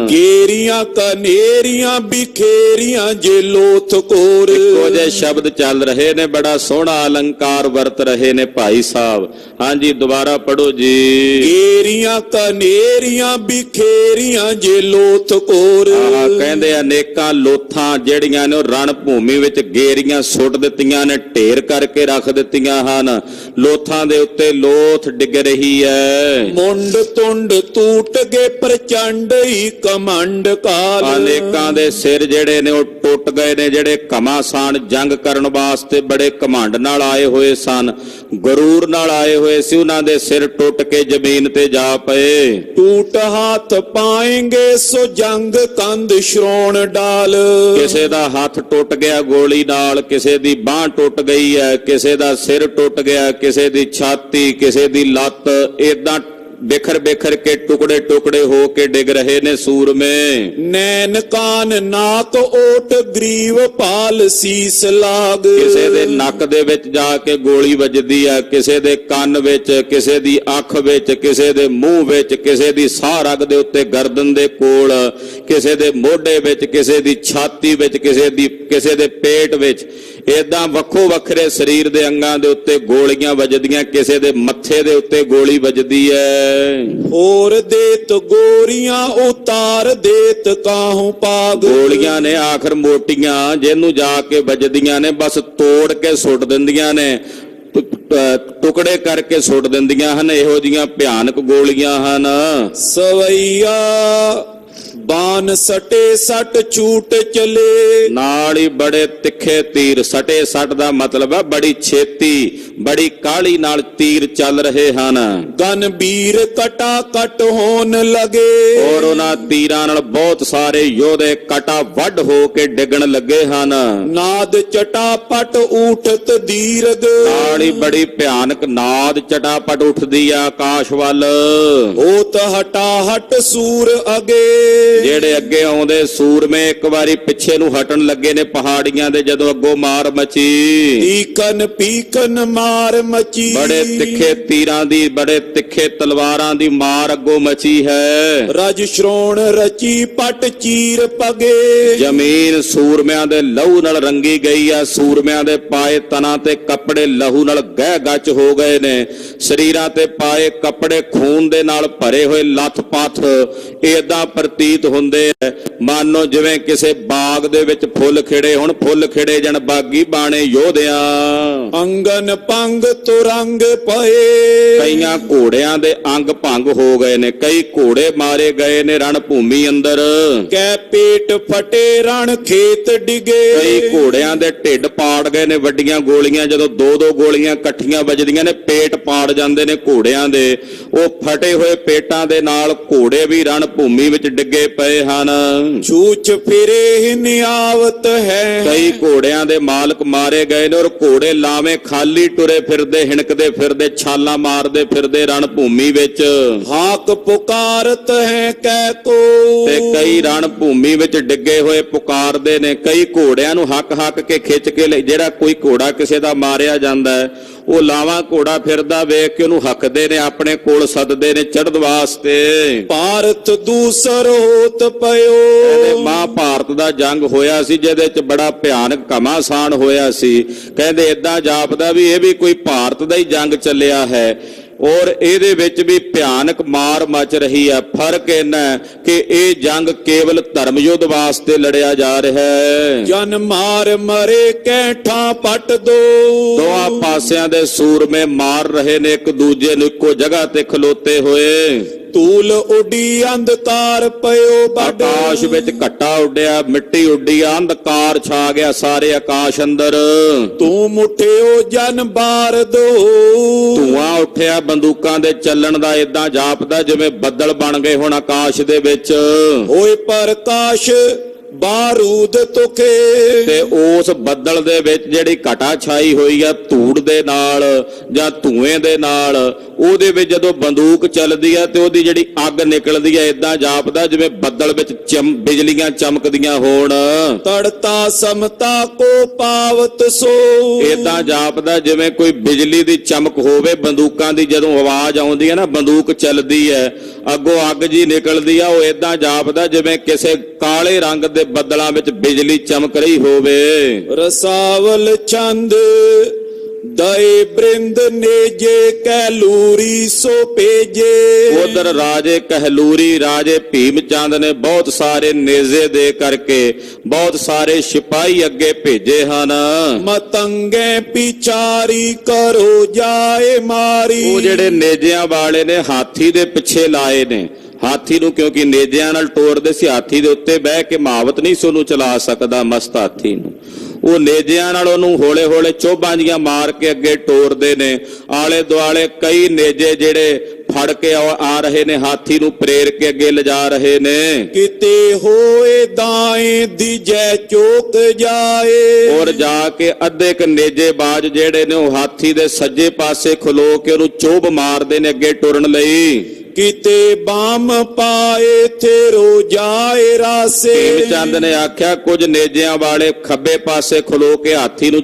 ਗੇਰੀਆਂ ਕਨੇਰੀਆਂ ਬਿਖੇਰੀਆਂ ਜੇ ਲੋਥ ਕੋਰ। ਇੱਕੋ ਜਿਹੇ ਸ਼ਬਦ ਚੱਲ ਰਹੇ ਨੇ, ਬੜਾ ਸੋਹਣਾ ਅਲੰਕਾਰ ਵਰਤ ਰਹੇ ਨੇ ਭਾਈ ਸਾਹਿਬ। ਹਾਂਜੀ ਦੁਬਾਰਾ ਪੜੋ ਜੀ। ਗੇਰੀਆਂ ਕਨੇਰੀਆਂ ਬਿਖੇਰੀਆਂ ਜੇ ਲੋਥ ਕੋਰ। ਕਹਿੰਦੇ ਅਨੇਕਾਂ ਲੋਥਾਂ ਜਿਹੜੀਆਂ ਨੇ ਉਹ ਰਣ ਭੂਮੀ ਵਿੱਚ ਗੇਰੀਆਂ ਸੁੱਟ ਦਿੱਤੀਆਂ ਨੇ, ਢੇਰ ਕਰਕੇ ਰੱਖ ਦਿੱਤੀਆਂ ਹਨ। ਲੋਥਾਂ ਦੇ ਉੱਤੇ ਲੋਥ ਡਿੱਗ ਰਹੀ ਹੈ। ਮੁੰਡ ਤੁੰਡ ਟੂਟ ਗਏ ਪ੍ਰਚੰਡ ਹੀ ਕਮੰਡ ਕਾਲ। ਅਨੇਕਾਂ ਦੇ ਸਿਰ ਜਿਹੜੇ ਨੇ ਉਹ ਟੁੱਟ ਗਏ ਨੇ, ਜਿਹੜੇ ਘਮਾਸਾਨ ਜੰਗ ਕਰਨ ਵਾਸਤੇ ਬੜੇ ਘਮੰਡ ਨਾਲ ਆਏ ਹੋਏ ਸਨ, ਗਰੂਰ ਨਾਲ ਆਏ ਹੋਏ ਸੀ, ਉਹਨਾਂ ਦੇ ਸਿਰ ਟੁੱਟ ਕੇ ਜ਼ਮੀਨ ਤੇ ਜਾ ਪਏ। ਟੂਟ ਹੱਥ ਪਾਏਂਗੇ ਸੋ ਜੰਗ ਕੰਧ ਸ਼੍ਰੋਣ ਡਾਲ। ਕਿਸੇ ਦਾ ਹੱਥ ਟੁੱਟ ਗਿਆ ਗੋਲੀ ਨਾਲ, ਕਿਸੇ ਦੀ ਬਾਂਹ ਟੁੱਟ ਗਈ ਹੈ, ਕਿਸੇ ਦਾ ਸਿਰ ਟੁੱਟ ਗਿਆ, ਕਿਸੇ ਦੀ ਛਾਤੀ, ਕਿਸੇ ਦੀ ਲੱਤ, ਏਦਾਂ ਬਿਖਰ ਬਿਖਰ ਕੇ ਟੁਕੜੇ ਟੁਕੜੇ ਹੋ ਕੇ ਡਿੱਗ ਰਹੇ ਨੇ ਸੂਰਮੇ। ਨੈਣ ਕਾਨ ਨਾਕ ਓਟ ਗਰੀਵ ਪਾਲ ਸੀਸ ਲਾਗ। ਕਿਸੇ ਦੇ ਨੱਕ ਦੇ ਵਿੱਚ ਜਾ ਕੇ ਗੋਲੀ ਵੱਜਦੀ ਹੈ, ਕਿਸੇ ਦੇ ਕੰਨ ਵਿੱਚ, ਕਿਸੇ ਦੀ ਅੱਖ ਵਿੱਚ, ਕਿਸੇ ਦੇ ਮੂੰਹ ਵਿੱਚ, ਕਿਸੇ ਦੀ ਸਾਹ ਰਗ ਦੇ ਉੱਤੇ ਗਰਦਨ ਦੇ ਕੋਲ, ਕਿਸੇ ਦੇ ਮੋਢੇ ਵਿੱਚ, ਕਿਸੇ ਦੀ ਛਾਤੀ ਵਿੱਚ, ਕਿਸੇ ਦੇ ਪੇਟ ਵਿੱਚ, ਏਦਾਂ ਵੱਖੋ ਵੱਖਰੇ ਸਰੀਰ ਦੇ ਅੰਗਾਂ ਦੇ ਉੱਤੇ ਗੋਲੀਆਂ ਵੱਜਦੀਆਂ। ਕਿਸੇ ਦੇ ਮੱਥੇ ਦੇ ਉੱਤੇ ਗੋਲੀ ਵੱਜਦੀ ਹੈ। ਹੋਰ ਦੇਤ ਗੋਰੀਆਂ ਉਤਾਰ ਦੇਤ ਕਾਹੂ ਪਾਗ। ਗੋਲੀਆਂ ਨੇ ਆਖਰ ਮੋਟੀਆਂ, ਜਿਹਨੂੰ ਜਾ ਕੇ ਵੱਜਦੀਆਂ ਨੇ ਬਸ ਤੋੜ ਕੇ ਸੁੱਟ ਦਿੰਦੀਆਂ ਨੇ, ਟੁਕੜੇ ਕਰਕੇ ਸੁੱਟ ਦਿੰਦੀਆਂ ਹਨ। ਇਹੋ ਜੀਆਂ ਭਿਆਨਕ ਗੋਲੀਆਂ ਹਨ। ਸਵਈਆ ਬਾਨ ਸਟੇ ਸੱਟ ਛੂਟ ਚਲੇ। ਨਾਲ ਹੀ ਬੜੇ ਤਿੱਖੇ ਤੀਰ, ਸਟੇ ਸੱਟ ਦਾ ਮਤਲਬ ਹੈ ਬੜੀ ਛੇਤੀ, ਬੜੀ ਕਾਹਲੀ ਨਾਲ ਤੀਰ ਚੱਲ ਰਹੇ ਹਨ। ਗਨਬੀਰ ਕਟਾ ਕਟ ਹੋਣ ਲਗੇ। ਔਰ ਉਹਨਾਂ ਤੀਰਾਂ ਨਾਲ ਬਹੁਤ ਸਾਰੇ ਯੋਧੇ ਕਟਾ ਵੱਢ ਹੋ ਕੇ ਡਿੱਗਣ ਲੱਗੇ ਹਨ। ਨਾਦ ਚਟਾਪਟ ਉਠਤ ਦੀਰਗ। ਨਾਲ ਹੀ ਬੜੀ ਭਿਆਨਕ ਨਾਦ ਚਟਾਪਟ ਉੱਠਦੀ ਆ ਆਕਾਸ਼ ਵੱਲ। ਹੋਤ ਹਟਾ ਹਟ ਸੂਰ ਅਗੇ। ਜਿਹੜੇ ਅੱਗੇ ਆਉਂਦੇ ਸੂਰਮੇ ਇੱਕ ਵਾਰੀ ਪਿੱਛੇ ਨੂੰ ਹਟਣ ਲੱਗੇ ਨੇ ਪਹਾੜੀਆਂ ਦੇ, ਜਦੋਂ ਅੱਗੋਂ ਮਾਰ ਮਚੀ। ਈਕਨ ਪੀਕਨ ਮਾਰ ਮਚੀ। ਬੜੇ ਤਿੱਖੇ ਤੀਰਾਂ ਦੀ, ਬੜੇ ਤਿੱਖੇ ਤਲਵਾਰਾਂ ਦੀ ਮਾਰ ਅੱਗੋਂ ਮਚੀ ਹੈ। ਰਜ ਸ਼੍ਰੋਣ ਰਚੀ ਪਟ ਚੀਰ ਪਗੇ। ਜ਼ਮੀਨ ਸੂਰਮਿਆਂ ਦੇ ਲਹੂ ਨਾਲ ਰੰਗੀ ਗਈ ਆ। ਸੂਰਮਿਆਂ ਦੇ ਪਾਏ ਤਨਾਂ ਤੇ ਕੱਪੜੇ ਲਹੂ ਨਾਲ ਗਹਿ ਗੱਚ ਹੋ ਗਏ ਨੇ। ਸਰੀਰਾਂ ਤੇ ਪਾਏ ਕੱਪੜੇ ਖੂਨ ਦੇ ਨਾਲ ਭਰੇ ਹੋਏ ਲੱਥ ਪੱਥ ਏਦਾਂ ਪ੍ਰਤੀਤ ਹੁੰਦੇ ਹੈ, ਮਾਨੋ ਜਿਵੇਂ ਕਿਸੇ ਬਾਗ ਦੇ ਵਿੱਚ ਫੁੱਲ ਖਿੜੇ ਹੁਣ, ਫੁੱਲ ਖਿੜੇ ਜਣ ਬਾਗੀ ਬਾਣੇ ਯੋਧਿਆਂ। ਅੰਗਨ ਪੰਗ ਤੁਰੰਗ ਪਏ। ਕਈਆਂ ਘੋੜਿਆਂ ਦੇ ਅੰਗ ਭੰਗ ਹੋ ਗਏ ਨੇ, ਕਈ ਘੋੜੇ ਮਾਰੇ ਗਏ ਨੇ ਰਣ ਭੂਮੀ ਅੰਦਰ। ਕੈ ਪੇਟ ਫਟੇ ਰਣ ਖੇਤ ਡਿਗੇ। ਕਈ ਘੋੜਿਆਂ ਦੇ ਢਿੱਡ ਪਾੜ ਗਏ ਨੇ। ਵੱਡੀਆਂ ਗੋਲੀਆਂ ਜਦੋਂ ਦੋ ਦੋ ਗੋਲੀਆਂ ਇਕੱਠੀਆਂ ਵੱਜਦੀਆਂ ਨੇ, ਪੇਟ ਪਾੜ ਜਾਂਦੇ ਨੇ ਘੋੜਿਆਂ ਦੇ। ਉਹ ਫਟੇ ਹੋਏ ਪੇਟਾਂ ਦੇ ਨਾਲ ਘੋੜੇ ਵੀ ਰਣ ਭੂਮੀ ਵਿੱਚ ਡਿੱਗੇ ਪਏ ਹਨ। ਛੂਚ ਫਿਰੇ ਨਿਆਵਤ ਹੈ। ਕਈ ਘੋੜਿਆਂ ਦੇ ਮਾਲਕ ਮਾਰੇ ਗਏ ਨੇ, ਔਰ ਘੋੜੇ ਲਾਵੇਂ ਖਾਲੀ ਟੁਰੇ ਫਿਰਦੇ, ਹਿਣਕਦੇ ਫਿਰਦੇ, ਛਾਲਾਂ ਮਾਰਦੇ ਫਿਰਦੇ ਰਣ ਭੂਮੀ ਵਿੱਚ। ਹਾਕ ਪੁਕਾਰਤ ਹੈ ਕੈ ਕੋ। ਤੇ ਕਈ ਰਣ ਭੂਮੀ ਵਿੱਚ ਡਿੱਗੇ ਹੋਏ ਪੁਕਾਰਦੇ ਨੇ। ਕਈ ਘੋੜਿਆਂ ਨੂੰ ਹੱਕ ਹੱਕ ਕੇ ਖਿੱਚ ਕੇ ਜਿਹੜਾ ਕੋਈ ਘੋੜਾ ਕਿਸੇ ਦਾ ਮਾਰਿਆ ਜਾਂਦਾ ਹੈ, ਉਹ ਲਾਵਾਂ ਘੋੜਾ ਫਿਰਦਾ ਵੇਖ ਕੇ ਉਹਨੂੰ ਹੱਕਦੇ ਨੇ, ਆਪਣੇ ਕੋਲ ਸੱਦਦੇ ਨੇ ਚੜ੍ਹਨ ਵਾਸਤੇ। ਭਾਰਤ ਦੂਸਰ ਹੋਤ ਪਇਓ। ਕਹਿੰਦੇ ਮਹਾਭਾਰਤ ਦਾ ਜੰਗ ਹੋਇਆ ਸੀ, ਜਿਹਦੇ ਚ ਬੜਾ ਭਿਆਨਕ ਘਮਾਸਾਨ ਹੋਇਆ ਸੀ। ਕਹਿੰਦੇ ਏਦਾਂ ਜਾਪਦਾ ਵੀ ਇਹ ਵੀ ਕੋਈ ਭਾਰਤ ਦਾ ਹੀ ਜੰਗ ਚੱਲਿਆ ਹੈ, ਔਰ ਇਹਦੇ ਵਿੱਚ ਵੀ ਭਿਆਨਕ ਮਾਰ ਮਚ ਰਹੀ ਹੈ। ਫਰਕ ਇਹਨਾਂ ਕਿ ਇਹ ਜੰਗ ਕੇਵਲ ਧਰਮ ਯੁੱਧ ਵਾਸਤੇ ਲੜਿਆ ਜਾ ਰਿਹਾ ਹੈ। ਜਨ ਮਾਰ ਮਰੇ ਕੈਠਾਂ ਪੱਟ ਦੋ। ਦੋਹਾਂ ਪਾਸਿਆਂ ਦੇ ਸੂਰਮੇ ਮਾਰ ਰਹੇ ਨੇ ਇੱਕ ਦੂਜੇ ਨੂੰ, ਇੱਕੋ ਜਗ੍ਹਾ ਤੇ ਖਲੋਤੇ ਹੋਏ। ਧੂਲ ਉੱਡੀ ਅੰਧਕਾਰ ਪਇਓ ਵੱਡ। ਆਕਾਸ਼ ਵਿੱਚ ਘੱਟਾ ਉੱਡਿਆ, ਮਿੱਟੀ ਉੱਡੀ, ਅੰਧਕਾਰ ਛਾ ਗਿਆ ਸਾਰੇ ਆਕਾਸ਼ ਅੰਦਰ। ਤੂੰ ਮੁੱਠਿਓ ਜਨ ਬਾਰ ਦੋ। ਧੂਆਂ ਉੱਠਿਆ ਬੰਦੂਕਾਂ ਦੇ ਚੱਲਣ ਦਾ, ਏਦਾਂ ਜਾਪਦਾ ਜਿਵੇਂ ਬੱਦਲ ਬਣ ਗਏ ਹੁਣ ਆਕਾਸ਼ ਦੇ ਵਿੱਚ। ਹੋਏ ਪ੍ਰਕਾਸ਼ ਬਾਰੂਦ ਤੁਖੇ। ਤੇ ਉਸ ਬੱਦਲ ਦੇ ਵਿੱਚ ਜਿਹੜੀ ਘਟਾ ਛਾਈ ਹੋਈ ਆ ਧੂੜ ਦੇ ਨਾਲ ਜਾਂ ਧੂਏ ਦੇ ਨਾਲ, ਉਹਦੇ ਵਿੱਚ ਜਦੋਂ ਬੰਦੂਕ ਚੱਲਦੀ ਆ ਤੇ ਉਹਦੀ ਜਿਹੜੀ ਅੱਗ ਨਿਕਲਦੀ ਆ, ਏਦਾਂ ਜਾਪਦਾ ਜਿਵੇਂ ਬੱਦਲ ਵਿੱਚ ਬਿਜਲੀਆਂ ਚਮਕਦੀਆਂ ਹੋਣ। ਤੜਤਾ ਸਮਤਾ ਕੋ ਪਾਵਤ ਸੋ। ਏਦਾਂ ਜਾਪਦਾ ਜਿਵੇਂ ਕੋਈ ਬਿਜਲੀ ਦੀ ਚਮਕ ਹੋਵੇ ਬੰਦੂਕਾਂ ਦੀ। ਜਦੋਂ ਆਵਾਜ਼ ਆਉਂਦੀ ਹੈ ਨਾ, ਬੰਦੂਕ ਚੱਲਦੀ ਹੈ, ਅੱਗੋਂ ਅੱਗ ਜੀ ਨਿਕਲਦੀ ਆ, ਉਹ ਏਦਾਂ ਜਾਪਦਾ ਜਿਵੇਂ ਕਿਸੇ ਕਾਲੇ ਰੰਗ ਦੇ ਬੱਦਲਾਂ ਵਿੱਚ ਬਿਜਲੀ ਚਮਕ ਰਹੀ ਹੋਵੇ। ਰਸਾਵਲ ਚੰਦ ਦਏ ਬ੍ਰਿੰਦ ਨੇਜੇ ਕਹਿਲੂਰੀ ਸੋ ਭੇਜੇ। ਉਧਰ ਰਾਜੇ ਕਹਿਲੂਰੀ, ਰਾਜੇ ਭੀਮ ਚੰਦ ਨੇ ਬਹੁਤ ਸਾਰੇ ਨੇਜ਼ੇ ਦੇ ਕਰਕੇ ਬਹੁਤ ਸਾਰੇ ਸਿਪਾਹੀ ਅੱਗੇ ਭੇਜੇ ਹਨ। ਮਤੰਗੇ ਪਿਚਾਰੀ ਕਰੋ ਜਾਏ ਮਾਰੀ। ਉਹ ਜਿਹੜੇ ਨੇਜਿਆਂ ਵਾਲੇ ਨੇ ਹਾਥੀ ਦੇ ਪਿੱਛੇ ਲਾਏ ਨੇ ਹਾਥੀ ਨੂੰ, ਕਿਉਂਕਿ ਨੇਜਿਆਂ ਨਾਲ ਟੋਰਦੇ ਸੀ। ਹਾਥੀ ਦੇ ਉੱਤੇ ਬਹਿ ਕੇ ਮਹਾਵਤ ਨਹੀਂ ਸੀ ਉਹਨੂੰ ਚਲਾ ਸਕਦਾ ਮਸਤ ਹਾਥੀ ਨੂੰ। ਉਹ ਨੇਜਿਆਂ ਨਾਲ ਉਹਨੂੰ ਹੌਲੇ ਹੌਲੇ ਚੋਭਾਂ ਜੀਆਂ ਮਾਰ ਕੇ ਅੱਗੇ ਟੋਰਦੇ ਨੇ। ਆਲੇ ਦੁਆਲੇ ਕਈ ਨੇਜੇ ਜਿਹੜੇ ਫੜ ਕੇ ਆ ਰਹੇ ਨੇ, ਹਾਥੀ ਨੂੰ ਪ੍ਰੇਰ ਕੇ ਅੱਗੇ ਲਿਜਾ ਰਹੇ ਨੇ। ਕਿਤੇ ਹੋਏ ਦਾਏ ਦੀਜੈ ਚੋਕ ਜਾਏ। ਔਰ ਜਾ ਕੇ ਅੱਧੇ ਕ ਨੇਜੇ ਬਾਜ ਜਿਹੜੇ ਨੇ ਉਹ ਹਾਥੀ ਦੇ ਸੱਜੇ ਪਾਸੇ ਖਲੋ ਕੇ ਉਹਨੂੰ ਚੋਭ ਮਾਰਦੇ ਨੇ ਅੱਗੇ ਟੁਰਨ ਲਈ। ਕਿਤੇ ਬਾਮ ਪਾਏ ਥੇਰੋ ਜਾਏ ਰਾਸੇ। ਭੀਮ ਚੰਦ ਨੇ ਆਖਿਆ ਕੁਝ ਨੇਜਿਆਂ ਵਾਲੇ ਖੱਬੇ ਪਾਸੇ ਖਲੋ ਕੇ ਹਾਥੀ ਨੂੰ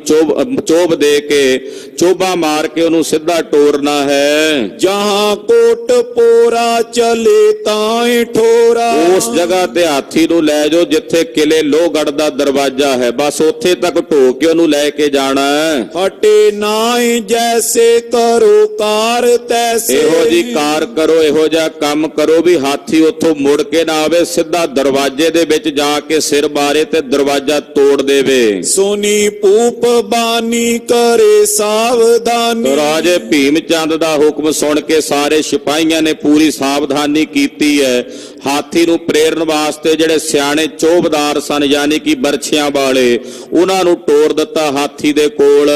ਚੋਭ ਦੇ ਕੇ ਚੋਭਾ ਮਾਰ ਕੇ ਉਹਨੂੰ ਸਿੱਧਾ ਟੋਰਨਾ ਹੈ। ਜਹਾਂ ਕੋਟ ਪੋਰਾ ਚਲੇ ਤਾਏ ਠੋਰਾ। ਉਸ ਜਗ੍ਹਾ ਤੇ ਹਾਥੀ ਨੂੰ ਲੈ ਜਾਓ ਜਿੱਥੇ ਕਿਲੇ ਲੋਹਗੜ੍ਹ ਦਾ ਦਰਵਾਜ਼ਾ ਹੈ, ਬਸ ਉੱਥੇ ਤੱਕ ਢੋ ਕੇ ਉਹਨੂੰ ਲੈ ਕੇ ਜਾਣਾ ਹੈ। ਹਟੇ ਨਾਏ ਜੈਸੇ ਕਰੋ ਕਾਰ ਤੈਸੇ। ਇਹੋ ਜੀ ਕਾਰ ਕਰੋ, ਇਹੋ ਜਿਹਾ ਕੰਮ ਕਰੋ ਵੀ ਹਾਥੀ ਉੱਥੋਂ ਮੁੜ ਕੇ ਨਾ ਆਵੇ, ਸਿੱਧਾ ਦਰਵਾਜ਼ੇ ਦੇ ਵਿੱਚ ਜਾ ਕੇ ਸਿਰ ਮਾਰੇ ਤੇ ਦਰਵਾਜ਼ਾ ਤੋੜ ਦੇਵੇ। ਸੋਨੀ ਪੂਪ ਬਾਨੀ ਕਰੇ ਸਾਵਧਾਨੀ। ਰਾਜੇ ਭੀਮ ਚੰਦ ਦਾ ਹੁਕਮ ਸੁਣ ਕੇ ਸਾਰੇ ਸਿਪਾਹੀਆਂ ਨੇ ਪੂਰੀ ਸਾਵਧਾਨੀ ਕੀਤੀ ਹੈ। ਹਾਥੀ ਨੂੰ ਪ੍ਰੇਰਨ ਵਾਸਤੇ ਜਿਹੜੇ ਸਿਆਣੇ ਚੋਬਦਾਰ ਸਨ, ਯਾਨੀ ਕਿ ਬਰਛਿਆਂ ਵਾਲੇ, ਉਹਨਾਂ ਨੂੰ ਟੋਰ ਦਿੱਤਾ ਹਾਥੀ ਦੇ ਕੋਲ।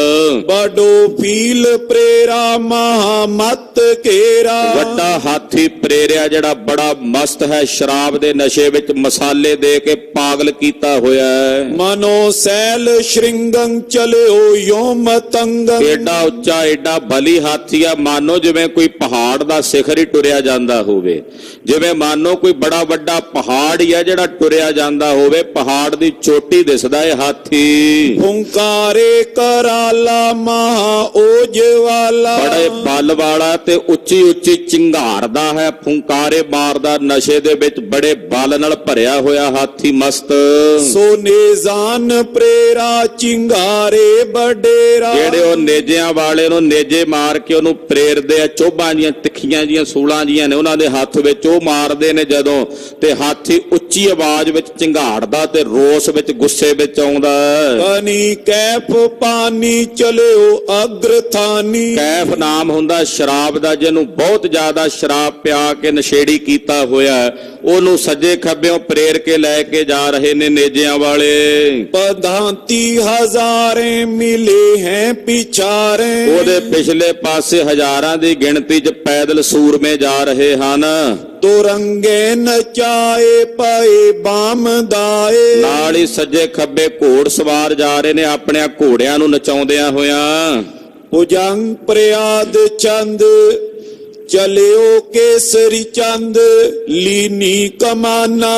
ਬੜੋ ਫੀਲ ਪ੍ਰੇਰਾ ਮਹਾਮਤ ਕੇਰਾ। ਵੱਡਾ ਹਾਥੀ ਪ੍ਰੇਰਿਆ ਜਿਹੜਾ ਬੜਾ ਮਸਤ ਹੈ, ਸ਼ਰਾਬ ਦੇ ਨਸ਼ੇ ਵਿੱਚ ਮਸਾਲੇ ਦੇ ਕੇ ਪਾਗਲ ਕੀਤਾ ਹੋਇਆ ਹੈ। ਮਨੋ ਸੈਲ ਸ਼੍ਰਿੰਗੰ ਚਲਿਓ ਯੋਮ ਤੰਗੰ। ਏਡਾ ਉੱਚਾ ਏਡਾ ਬਲੀ ਹਾਥੀ ਆ, ਮਾਨੋ ਜਿਵੇਂ ਕੋਈ ਪਹਾੜ ਦਾ ਸਿਖਰ ਹੀ ਟੁਰਿਆ ਜਾਂਦਾ ਹੋਵੇ, ਜਿਵੇਂ ਮਾਨੋ ਕੋਈ ਬੜਾ ਵੱਡਾ ਪਹਾੜ ਹੀ ਆ ਜਿਹੜਾ ਟੁਰਿਆ ਜਾਂਦਾ ਹੋਵੇ, ਪਹਾੜ ਦੀ ਚੋਟੀ ਦਿਸਦਾ ਹੈ ਹਾਥੀ। ਫੁੰਕਾਰੇ ਕਰਾਲਾ ਮਹਾ ਓਜ ਵਾਲਾ। ਬੜੇ ਬਲ ਵਾਲਾ ਤੇ ਉੱਚੀ ਉੱਚੀ ਚਿੰਗਾਰਦਾ ਹੈ, ਫੁੰਕਾਰੇ ਮਾਰਦਾ, ਨਸ਼ੇ ਦੇ ਵਿੱਚ ਬੜੇ ਬਲ ਨਾਲ ਭਰਿਆ ਹੋਇਆ ਹਾਥੀ ਮਸਤ। ਸੋ ਨੇਜ਼ਾਨ ਪ੍ਰੇਰਾ ਚਿੰਗਾਰੇ ਬਡੇਰਾ। ਜਿਹੜੇ ਉਹ ਨੇਜਿਆਂ ਵਾਲੇ ਨੂੰ ਨੇਜੇ ਮਾਰ ਕੇ ਉਹਨੂੰ ਪ੍ਰੇਰਦੇ ਆ, ਚੋਭਾਂ ਜੀਆਂ ਤਿੱਖੀਆਂ ਜੀਆਂ ਸੂਲਾਂ ਜੀਆਂ ਨੇ ਉਹਨਾਂ ਦੇ ਹੱਥ ਵਿੱਚ, ਉਹ ਮਾਰਦੇ ਨੇ ਜਦੋਂ, ਤੇ ਹਾਥੀ ਉੱਚੀ ਆਵਾਜ਼ ਵਿੱਚ ਚਿੰਗਾੜਦਾ ਤੇ ਰੋਸ ਵਿੱਚ ਗੁੱਸੇ ਵਿੱਚ ਆਉਂਦਾ। ਕਨੀ ਕੈਫ ਪਾਨੀ ਚਲਿਓ ਅਗਰਥਾਨੀ। ਕੈਫ ਨਾਮ ਹੁੰਦਾ ਸ਼ਰਾਬ ਦਾ, ਜਿਹਨੂੰ ਬਹੁਤ ਜ਼ਿਆਦਾ ਸ਼ਰਾਬ ਪਿਆ ਕੇ ਨਸ਼ੇੜੀ ਕੀਤਾ ਹੋਇਆ, ਉਹਨੂੰ ਸੱਜੇ ਖੱਬਿਓਂ ਪ੍ਰੇਰ ਕੇ ਲੈ ਕੇ ਜਾ ਰਹੇ ਨੇ ਨੇਜਿਆਂ ਵਾਲੇ। ਪਧਾਂਤੀ ਹਜ਼ਾਰੇ ਮਿਲੇ ਹੈ ਪਿਛਾਰੇ। ਉਹਦੇ ਪਿਛਲੇ ਪਾਸੇ ਹਜ਼ਾਰਾਂ ਦੀ ਗਿਣਤੀ 'ਚ ਪੈਦਲ ਸੂਰਮੇ ਜਾ ਰਹੇ ਹਨ। ਤੁਰੰਗੇ ਨਚਾਏ ਪਏ ਬਾਮ ਦਾਏ। ਨਾਲ ਹੀ ਸੱਜੇ ਖੱਬੇ ਘੋੜ ਸਵਾਰ ਜਾ ਰਹੇ ਨੇ ਆਪਣੇ ਘੋੜਿਆਂ ਨੂੰ ਨਚਾਉਂਦਿਆਂ ਹੋਇਆਂ। ਭੁਜੰਗ ਪ੍ਰਿਆਦ ਚੰਦ ਚਲਿਓ ਕੇਸਰੀ ਚੰਦ ਲੀਨੀ ਕਮਾਨਾ।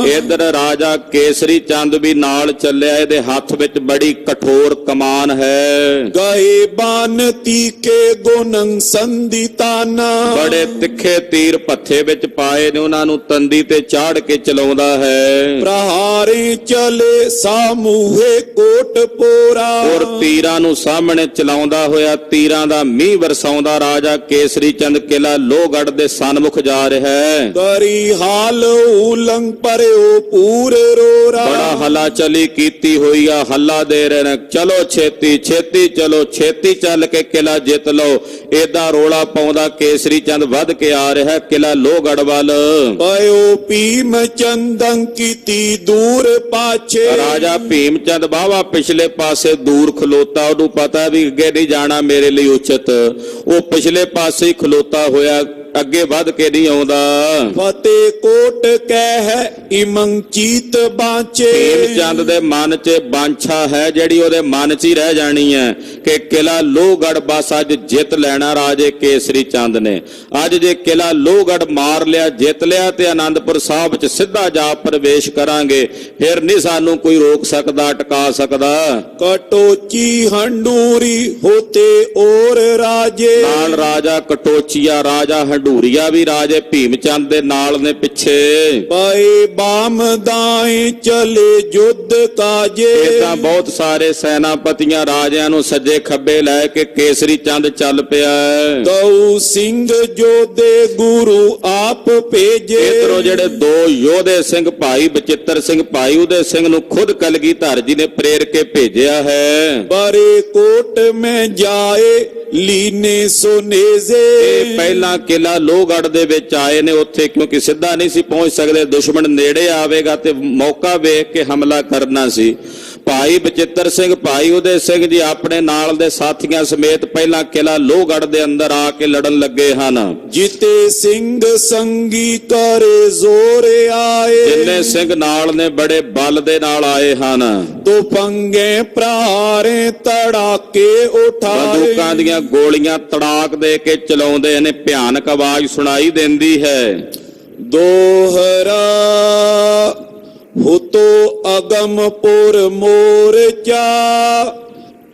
ਇਧਰ ਰਾਜਾ ਕੇਸਰੀ ਚੰਦ ਵੀ ਨਾਲ ਚੱਲਿਆ, ਇਹਦੇ ਹੱਥ ਵਿੱਚ ਬੜੀ ਕਠੋਰ ਕਮਾਨ ਹੈ। ਗਏ ਬਾਨ ਤੀਕੇ ਗੁਨੰ ਸੰਦੀਤਾਨਾ। ਬੜੇ ਤਿੱਖੇ ਤੀਰ ਪੱਥੇ ਵਿੱਚ ਪਾਏ ਨੇ, ਉਹਨਾਂ ਨੂੰ ਤੰਦੀ ਤੇ ਚਾੜ ਕੇ ਚਲਾਉਂਦਾ ਹੈ। ਪ੍ਰਹਾਰੇ ਚਲੇ ਸਾਮੂਹੇ ਕੋਟ ਪੋਰਾ। ਔਰ ਤੀਰਾਂ ਨੂੰ ਸਾਹਮਣੇ ਚਲਾਉਂਦਾ ਹੋਇਆ ਤੀਰਾਂ ਦਾ ਮੀਂਹ ਵਰਸਾਉਂਦਾ ਰਾਜਾ ਕੇਸਰੀ ਚੰਦ ਕਿਲਾ ਲੋਹਗੜ੍ਹ ਦੇ ਸਨਮੁਖ ਜਾ ਰਿਹਾ ਹੈ। ਕਰੀ ਹਾਲ ਉਲੰਗ ਪਰਿਓ ਪੂਰ ਰੋਰਾ। ਬੜਾ ਹਲਾ ਚਲੀ ਕੀਤੀ ਹੋਈ ਆ, ਹੱਲਾ ਦੇ ਰਹੇ ਨੇ, ਚਲੋ ਛੇਤੀ ਛੇਤੀ ਚਲੋ, ਛੇਤੀ ਚੱਲ ਕੇ ਕਿਲਾ ਜਿੱਤ ਲਓ। ਏਦਾਂ ਰੋਲਾ ਪਾਉਂਦਾ ਕੇਸਰੀ ਚੰਦ ਵੱਧ ਕੇ ਆ ਰਿਹਾ ਕਿਲਾ ਲੋਹਗੜ੍ਹ ਵੱਲ। ਪਇਓ ਭੀਮ ਚੰਦੰ ਕੀਤੀ ਦੂਰ ਪਾਛੇ। ਰਾਜਾ ਭੀਮ ਚੰਦ ਬਾਵਾ ਪਿਛਲੇ ਪਾਸੇ ਦੂਰ ਖਲੋਤਾ, ਉਹਨੂੰ ਪਤਾ ਵੀ ਅੱਗੇ ਨਹੀਂ ਜਾਣਾ ਮੇਰੇ ਲਈ ਉਚਿਤ, ਉਹ ਪਿਛਲੇ ਪਾਸੇ ਹੀ ਖਲੋਤਾ ਹੋਇਆ, ਅੱਗੇ ਵੱਧ ਕੇ ਨਹੀਂ ਆਉਂਦਾ। ਫਤਿਹ ਕੋਟ ਕਹਿ ਇਮੰ ਚੀਤ ਬਾਂਚੇ। ਭੀਮ ਚੰਦ ਦੇ ਮਨ 'ਚ ਬਾਂਛਾ ਹੈ ਜਿਹੜੀ ਉਹਦੇ ਮਨ 'ਚ ਹੀ ਰਹਿ ਜਾਣੀ ਹੈ ਕਿ ਕਿਲਾ ਲੋਹਗੜ੍ਹ ਬਸ ਅੱਜ ਜਿੱਤ ਲੈਣਾ ਰਾਜੇ ਕੇਸਰੀ ਚੰਦ ਨੇ। ਅੱਜ ਜੇ ਕਿਲਾ ਲੋਹਗੜ੍ਹ ਮਾਰ ਲਿਆ, ਜਿੱਤ ਲਿਆ, ਤੇ ਆਨੰਦਪੁਰ ਸਾਹਿਬ 'ਚ ਸਿੱਧਾ ਜਾ ਪ੍ਰਵੇਸ਼ ਕਰਾਂਗੇ, ਫਿਰ ਨਹੀਂ ਸਾਨੂੰ ਕੋਈ ਰੋਕ ਸਕਦਾ, ਟਕਾ ਸਕਦਾ। ਕਟੋਚੀ ਹੰਡੂਰੀ ਹੋਤੇ ਔਰ ਰਾਜੇ। ਨਾਲ ਰਾਜਾ ਕਟੋਚੀਆ, ਰਾਜਾ ਹੰਡੂਰੀਆ ਵੀ ਰਾਜੇ ਭੀਮ ਚੰਦ ਦੇ ਨਾਲ ਨੇ ਪਿੱਛੇ। ਪਏ ਬਾਮ ਦਾਏ ਚਲੇ ਜੁੱਧ ਕਾਜੇ। ਇਦਾਂ ਬਹੁਤ ਸਾਰੇ ਸੈਨਾਪਤੀਆਂ ਰਾਜਿਆਂ ਨੂੰ ਸੱਜੇ ਖੱਬੇ ਲੈ ਕੇ ਕੇਸਰੀ ਚੰਦ ਚੱਲ ਪਿਆ। ਦਉ ਸਿੰਘ ਜੋਧੇ ਗੁਰੂ ਆਪ ਭੇਜੇ। ਇਧਰੋਂ ਜਿਹੜੇ ਦੋ ਯੋਧੇ ਸਿੰਘ, ਭਾਈ ਬਚਿੱਤਰ ਸਿੰਘ, ਭਾਈ ਉਦੈ ਸਿੰਘ ਨੂੰ ਖੁਦ ਕਲਗੀਧਰ ਜੀ ਨੇ ਪ੍ਰੇਰ ਕੇ ਭੇਜਿਆ ਹੈ। ਬਰੇ ਕੋਟ ਮੈਂ ਜਾਏ ਲੀਨੇ ਸੋਨੇਜ਼ੇ। ਪਹਿਲਾਂ ਕਿਲਾ ਕਿਲਾ ਲੋਹਗੜ੍ਹ ਦੇ ਵਿੱਚ ਆਏ ਨੇ। ਉੱਥੇ ਕਿਉਂਕਿ ਸਿੱਧਾ ਨਹੀਂ ਸੀ ਪਹੁੰਚ ਸਕਦੇ, ਦੁਸ਼ਮਣ ਨੇੜੇ ਆਵੇਗਾ ਤੇ ਮੌਕਾ ਵੇਖ ਕੇ ਹਮਲਾ ਕਰਨਾ ਸੀ। ਭਾਈ ਬਚਿੱਤਰ ਸਿੰਘ, ਭਾਈ ਉਦੈ ਸਿੰਘ ਜੀ ਆਪਣੇ ਨਾਲ ਦੇ ਸਾਥੀਆਂ ਸਮੇਤ ਪਹਿਲਾਂ ਕਿਲਾ ਲੋਹਗੜ੍ਹ ਦੇ ਅੰਦਰ ਆ ਕੇ ਲੜਨ ਲੱਗੇ ਹਨ। ਜਿਤੇ ਸਿੰਘ ਸੰਗੀ ਕਰੇ ਜ਼ੋਰ ਆਏ, ਜਿੰਨੇ ਸਿੰਘ ਨਾਲ ਨੇ ਬੜੇ ਬਲ ਦੇ ਨਾਲ ਆਏ ਹਨ। ਤੋ ਪੰਗੇ ਪ੍ਰਾਰੇ ਤੜਾਕੇ ਉਠਾਏ, ਬੰਦੂਕਾਂ ਦੀਆਂ ਗੋਲੀਆਂ ਤੜਾਕ ਦੇ ਕੇ ਚਲਾਉਂਦੇ ਨੇ, ਭਿਆਨਕ ਆਵਾਜ਼ ਸੁਣਾਈ ਦਿੰਦੀ ਹੈ। ਦੋਹਰਾ ਹੁਤੋ ਅਗਮਪੁਰ ਮੋਰਚਾ,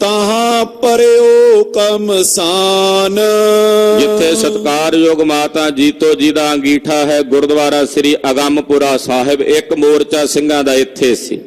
ਤਹਾਂ ਪਰਿਓ ਕਮਸਾਨ। ਜਿੱਥੇ ਸਤਿਕਾਰਯੋਗ ਮਾਤਾ ਜੀਤੋ ਜੀ ਦਾ ਅੰਗੀਠਾ ਹੈ, ਗੁਰਦੁਆਰਾ ਸ੍ਰੀ ਅਗੰਮਪੁਰਾ ਸਾਹਿਬ, ਇੱਕ ਮੋਰਚਾ ਸਿੰਘਾਂ ਦਾ ਇੱਥੇ ਸੀ।